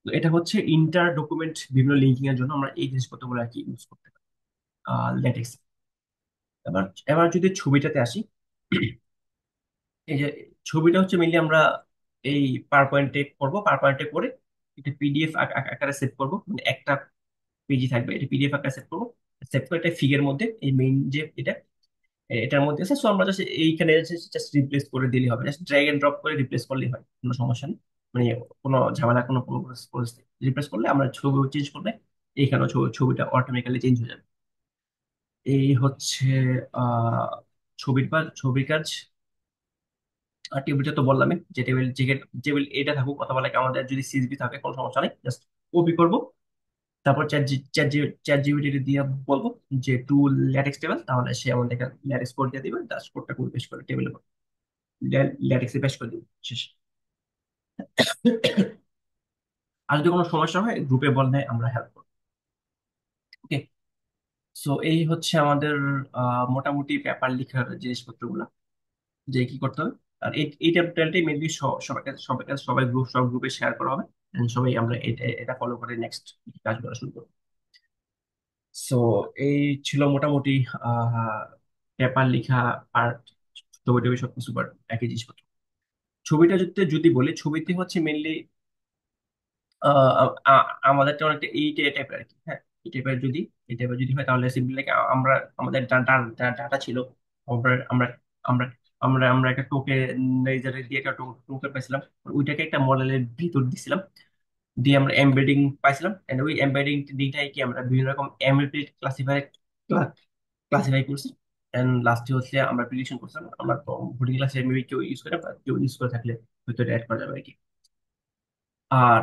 তো এটা হচ্ছে ইন্টার ডকুমেন্ট বিভিন্ন লিঙ্কিং এর জন্য আমরা এই জিনিসপত্রগুলো আর কি ইউজ করতে পারি ল্যাটেক্স। এবার এবার যদি ছবিটাতে আসি, এই যে ছবিটা হচ্ছে মেনলি আমরা এই পাওয়ার পয়েন্টে করবো, পাওয়ার পয়েন্টে করে এটা পিডিএফ আকারে সেভ করবো, মানে একটা পেজই থাকবে, এটা পিডিএফ আকারে সেভ করবো। সেভ করে এটা ফিগের মধ্যে এই মেইন যে এটা এটার মধ্যে আছে। সো আমরা জাস্ট এইখানে জাস্ট রিপ্লেস করে দিলেই হবে, জাস্ট ড্র্যাগ এন্ড ড্রপ করে রিপ্লেস করলেই হয়, কোনো সমস্যা নেই। মানে কোনো ঝামেলা, কোনো রিপ্লেস করলে আমরা ছবি চেঞ্জ করলে এইখানেও ছবিটা অটোমেটিক্যালি চেঞ্জ হয়ে যাবে। এই হচ্ছে আহ ছবির কাজ। আর টেবিলটা তো বললামই, যে টেবিল এটা থাকুক, অথবা like আমাদের যদি সিএসভি থাকে কোনো সমস্যা নেই, জাস্ট কপি করবো। তারপর চ্যাট জিপিটি দিয়ে বলবো যে টু ল্যাটেক্স টেবিল, তাহলে সে আমাদেরকে ল্যাটেক্স কোড দিয়ে দিবে, জাস্ট কোডটা করে পেস্ট করে টেবিলে ল্যাটেক্সে পেস্ট করে দিবে, শেষ। আর যদি কোনো সমস্যা হয় গ্রুপে বললে আমরা হেল্প করবো। ওকে। সো এই হচ্ছে আমাদের মোটামুটি পেপার লেখার জিনিসপত্রগুলো, যে কি করতে হবে। আর এই টেমপ্লেটটাই মেনলি সবাই সব গ্রুপে শেয়ার করা হবে, and সবাই আমরা এটা এটা ফলো করে নেক্সট কাজগুলো শুরু করবো। সো এই ছিল মোটামুটি পেপার লেখা আর ছবি টবি সবকিছু বাট একই জিনিসপত্র। ছবিটা যদি যদি বলি, ছবিতে হচ্ছে মেনলি আমাদেরটা অনেকটা এই টাইপের আর কি। হ্যাঁ, এই টাইপের যদি হয়, তাহলে সিম্পলি আমরা আমাদের ডাটা ছিল, আমরা আমরা আমরা আমরা আমরা একটা টোকেনাইজার দিয়ে একটা টোকেন পাইছিলাম, ওইটাকে একটা মডেলের ভিতর দিছিলাম, দিয়ে আমরা এমবেডিং পাইছিলাম, এন্ড ওই এমবেডিং দিকটাই কি আমরা বিভিন্ন রকম এমএলপি ক্লাসিফাই করছি। এন্ড লাস্টে হচ্ছে আমরা প্রিডিকশন করছিলাম, আমরা কোডিং ক্লাসে মেবি কেউ ইউজ করে বা কেউ ইউজ করে থাকলে হয়তো অ্যাড করা যাবে আর কি। আর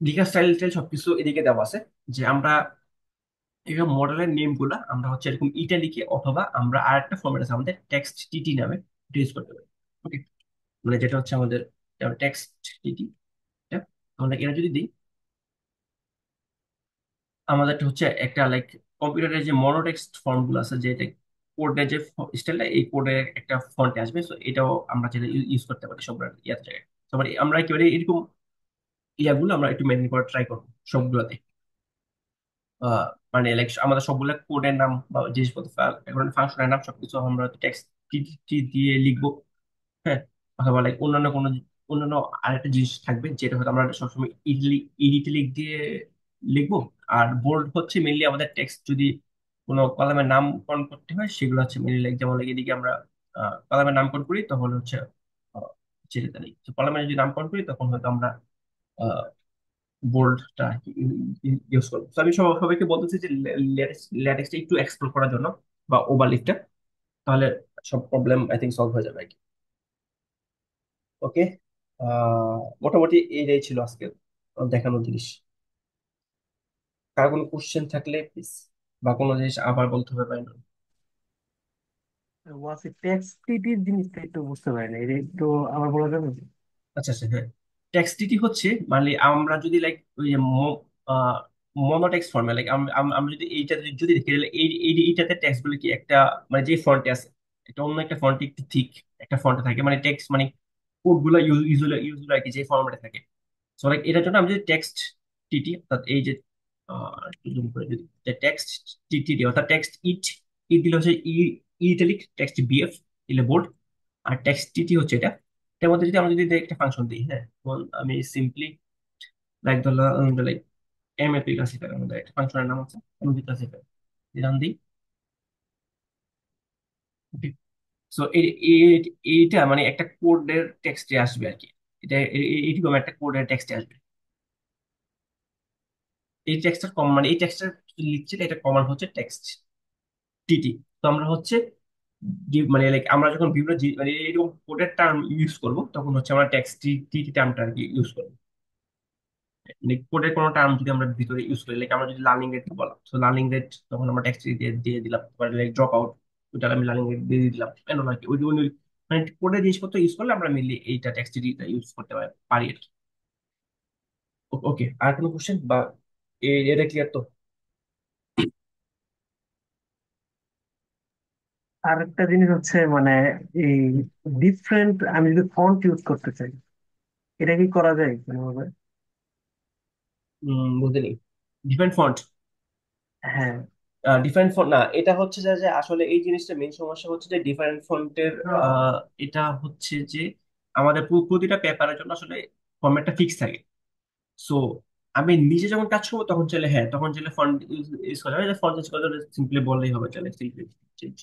লিখার স্টাইল টাইল সবকিছু এদিকে দেওয়া আছে, যে আমরা এরকম মডেলের নেম গুলা আমরা হচ্ছে এরকম ইটালিকে, অথবা আমরা আর একটা ফরম্যাট আছে আমাদের টেক্সট টিটি নামে, ইউজ করতে পারি। ওকে। মানে যেটা হচ্ছে আমাদের টেক্সট টিটি, আমরা এটা যদি দিই, আমাদের হচ্ছে একটা লাইক কম্পিউটারের যে মনোটেক্সট ফর্ম গুলো আছে, যে কোডের যে স্টাইলটা, এই কোডের একটা ফন্টে আসবে। তো এটাও আমরা যেটা ইউজ করতে পারি সব ইয়ার জায়গায়। তারপরে আমরা একেবারে এরকম ইয়াগুলো আমরা একটু মেনটেন করার ট্রাই করবো সবগুলোতে। আহ, মানে লাইক আমাদের সবগুলো কোডের নাম বা জিনিসপত্র এখন ফাংশনের নাম সবকিছু আমরা টেক্সট দিয়ে লিখবো। হ্যাঁ, অথবা লাইক অন্যান্য কোনো অন্যান্য আরেকটা জিনিস থাকবে যেটা হয়তো আমরা সবসময় ইটালিক দিয়ে লিখবো। আর বোল্ড হচ্ছে মেনলি আমাদের টেক্সট যদি কোনো কলামের নামকরণ করতে হয় সেগুলো হচ্ছে মেনলি লাইক যেমন like এদিকে আমরা কলামের নামকরণ করি তখন হচ্ছে ছেড়ে দিই। তো কলামের যদি নামকরণ করি তখন হয়তো আমরা বোল্ডটা ইউজ করবো। তো আমি সবাইকে বলতেছি যে ল্যাটেক্সটা একটু এক্সপ্লোর করার জন্য বা ওভারলিকটা, তাহলে সব প্রবলেম আই থিঙ্ক সলভ হয়ে যাবে আর কি। ওকে, মোটামুটি এইটাই ছিল আজকে দেখানোর জিনিস। কার কোনো কোশ্চেন থাকলে প্লিজ, বা কোনো জিনিস আবার বলতে হবে পারেন। ওয়াসি টেক্সটিটির জিনিসটা একটু বুঝতে পারি না, এটা একটু আমার বলা যাবে? আচ্ছা আচ্ছা, হ্যাঁ। টেক্সটিটি হচ্ছে মানে আমরা যদি লাইক ওই যে মনোটেক্সট ফর্মে লাইক আমরা যদি এইটা যদি দেখি তাহলে এইটাতে টেক্সট গুলো কি একটা মানে যে ফন্টে আছে এটা অন্য একটা ফন্টে একটু ঠিক একটা ফন্টে থাকে, মানে টেক্সট মানে কোড গুলো ইউজুয়ালি ইউজুয়ালি আর কি যে ফরম্যাটে থাকে। সো লাইক এটার জন্য আমি যদি টেক্সট টিটি অর্থাৎ এই যে একটু zoom করে যদি টেক্সট টিটি অর্থাৎ টেক্সট ইট ইট দিলে হচ্ছে ইটালিক, টেক্সট বিএফ দিলে বোল্ড, আর টেক্সট টিটি হচ্ছে এটা। এটার মধ্যে যদি আমরা যদি একটা ফাংশন দিই, হ্যাঁ, যেমন আমি সিম্পলি লাইক ধরলাম লাইক এমএপি ক্লাসিফায়ার, আমাদের একটা ফাংশনের নাম আছে এমএপি ক্লাসিফায়ার, নাম দিই। সো এইটা মানে একটা কোডের টেক্সটে আসবে আর কি। এটা এইরকম একটা কোডের টেক্সটে আসবে। এই টেক্সটার কম মানে এই টেক্সটার লিখছি এটা কমান হচ্ছে টেক্সট টিটি। তো আমরা হচ্ছে মানে লাইক আমরা যখন বিভিন্ন মানে এরকম কোডের টার্ম ইউজ করব তখন হচ্ছে আমরা টেক্সট টিটি টার্মটা আর কি ইউজ করবো। মানে কোডের কোনো টার্ম যদি আমরা ভিতরে ইউজ করি লাইক আমরা যদি লার্নিং রেট বললাম, তো লার্নিং রেট তখন আমরা টেক্সট দিয়ে দিয়ে দিলাম, তারপরে লাইক ড্রপ আউট ওটা আমি লার্নিং রেট দিয়ে দিলাম এমন আর কি। মানে কোডের জিনিসপত্র ইউজ করলে আমরা মিলি এইটা টেক্সট ইউজ করতে পারি আর কি। ওকে, আর কোনো কোশ্চেন বা এটা ক্লিয়ার তো? আর একটা জিনিস হচ্ছে মানে এই ডিফারেন্ট আমি যদি ফন্ট ইউজ করতে চাই, এটা কি করা যায় কোনোভাবে? বুঝলি, ডিফারেন্ট ফন্ট। হ্যাঁ। ডিফারেন্ট ফন্ট না, এটা হচ্ছে যে যে আসলে এই জিনিসটা মেইন সমস্যা হচ্ছে যে ডিফারেন্ট ফন্টের এটা হচ্ছে যে আমাদের প্রতিটা পেপারের জন্য আসলে ফরম্যাটটা ফিক্স থাকে। সো আমি নিজে যখন কাজ করবো তখন চাইলে, হ্যাঁ, তখন চাইলে ফন্ট ইউজ করা যায়, ফন্ট চেঞ্জ করতে সিম্পলি বললেই হবে, চাইলে সিম্পলি চেঞ্জ।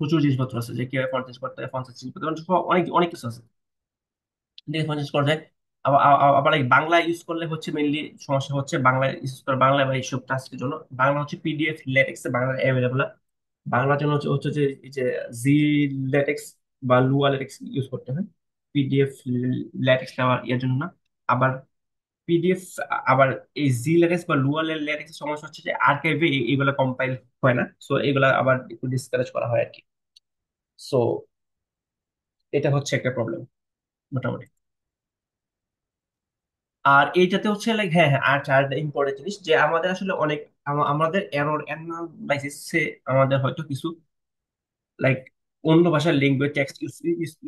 প্রচুর জিনিসপত্র আছে যে কিভাবে ফন্ট চেঞ্জ করতে হয়, ফন্ট চেঞ্জ করতে হয়, অনেক অনেক কিছু আছে ডিফারেন্স করা যায়। আবার like বাংলা ইউজ করলে হচ্ছে মেইনলি সমস্যা হচ্ছে বাংলা ইউজ করে বাংলা বা এইসব টাস্কের জন্য বাংলা হচ্ছে পিডিএফ ল্যাটেক্স বাংলা অ্যাভেলেবল। বাংলার জন্য হচ্ছে যে এই যে জি ল্যাটেক্স বা লুয়া ল্যাটেক্স ইউজ করতে হয়। পিডিএফ ল্যাটেক্স আবার এর জন্য না। আবার পিডিএফ আবার এই জি ল্যাটেক্স বা লুয়া ল্যাটেক্স এর সমস্যা হচ্ছে যে আর্কাইভে এগুলো কম্পাইল হয় না, সো এগুলা আবার একটু ডিসকারেজ করা হয় আর কি। সো এটা হচ্ছে একটা প্রবলেম মোটামুটি। আর এইটাতে হচ্ছে লাইক, হ্যাঁ হ্যাঁ, আর আর ইম্পর্টেন্ট জিনিস যে আমাদের আসলে অনেক আমাদের এরর অ্যানালাইসিসে আমাদের হয়তো কিছু লাইক অন্য ভাষার ল্যাঙ্গুয়েজ টেক্সট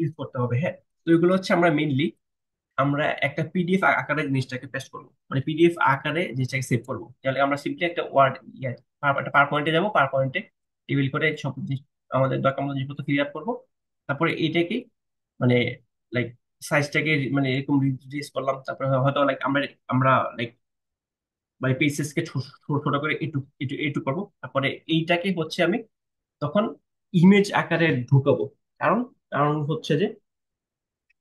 ইউজ করতে হবে, হ্যাঁ। তো এগুলো হচ্ছে আমরা মেইনলি আমরা একটা পিডিএফ আকারে জিনিসটাকে পেস্ট করবো, মানে পিডিএফ আকারে জিনিসটাকে সেভ করবো। তাহলে আমরা সিম্পলি একটা ওয়ার্ড একটা পাওয়ার পয়েন্টে যাবো, পাওয়ার পয়েন্টে টেবিল করে সব আমাদের দরকার মতো জিনিসপত্র ফিল আপ করবো। তারপরে এইটাকে মানে লাইক সাইজটাকে মানে এরকম রিডিউস করলাম, তারপরে হয়তো লাইক আমরা আমরা লাইক মানে পিসেসকে ছোট ছোট ছোট করে একটু একটু একটু করবো। তারপরে এইটাকে হচ্ছে আমি তখন ইমেজ আকারে ঢুকাবো। কারণ কারণ হচ্ছে যে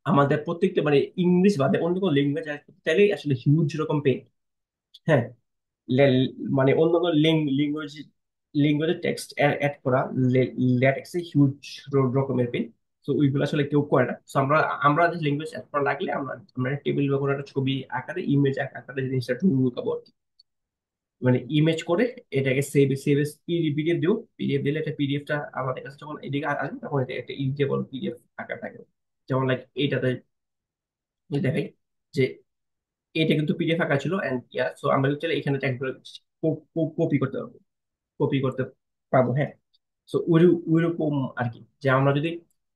আমাদের প্রত্যেকটা মানে ইংলিশ বাদে অন্য কোনো ল্যাঙ্গুয়েজ চাইলেই আসলে হিউজ রকম পেন, হ্যাঁ। মানে অন্যান্য ল্যাঙ্গুয়েজ ল্যাঙ্গুয়েজের টেক্সট অ্যাড করা ল্যাটেক্সে হিউজ রকমের পেন। তো ওইগুলো আসলে কেউ করে না। তো আমরা আমরা যে ল্যাঙ্গুয়েজ অ্যাড করা লাগলে আমরা আমরা টেবিল বা কোনো একটা ছবি আকারে ইমেজ আকারে জিনিসটা ঢুকাবো আর কি। মানে ইমেজ করে এটাকে সেভ সেভ পিডিএফ দিও, পিডিএফ দিলে এটা পিডিএফটা আমাদের কাছে যখন এদিকে আসবে তখন এটা একটা ইউজেবল পিডিএফ আকার থাকে। যেমন লাইক এইটাতে যদি দেখাই যে এটা কিন্তু পিডিএফ আকার ছিল এন্ড ইয়া, সো আমরা চাইলে এখানে ট্যাগগুলো কপি করতে পারবো, কপি করতে পারবো, হ্যাঁ। সো ওইরকম আর কি যে আমরা যদি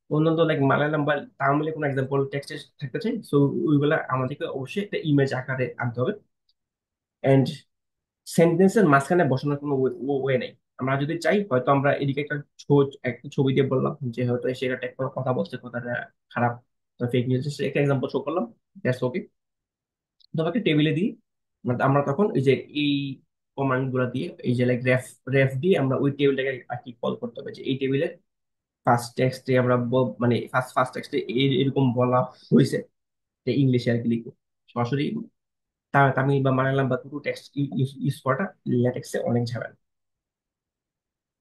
অন্যান্য লাইক মালায়ালাম বা তামিলে কোনো এক্সাম্পল টেক্সট থাকতে চাই, সো ওইগুলা আমাদেরকে অবশ্যই একটা ইমেজ আকারে আনতে হবে। এন্ড সেন্টেন্সের মাঝখানে বসানোর কোনো ওয়ে নেই। আমরা যদি চাই হয়তো আমরা এদিকে একটা ছবি দিয়ে বললাম যে হয়তো সে একটা কোনো কথা বলছে, কথাটা খারাপ, ফেক নিউজ, একটা এক্সাম্পল শো করলাম, দ্যাটস ওকে। তোমাকে টেবিলে দিই, আমরা তখন এই যে এই কমান্ড গুলা দিয়ে, এই যে লাইক রেফ রেফ দিয়ে আমরা ওই টেবিলটাকে আর কি কল করতে হবে যে এই টেবিলে ফার্স্ট টেক্সটে আমরা মানে ফার্স্ট ফার্স্ট টেক্সটে এরকম বলা হয়েছে, যে ইংলিশে আর কি লিখবো সরাসরি। তামিল বা মালায়ালাম বা দুটো টেক্সট ইউজ করাটা ল্যাটেক্সে অনেক ঝামেলা।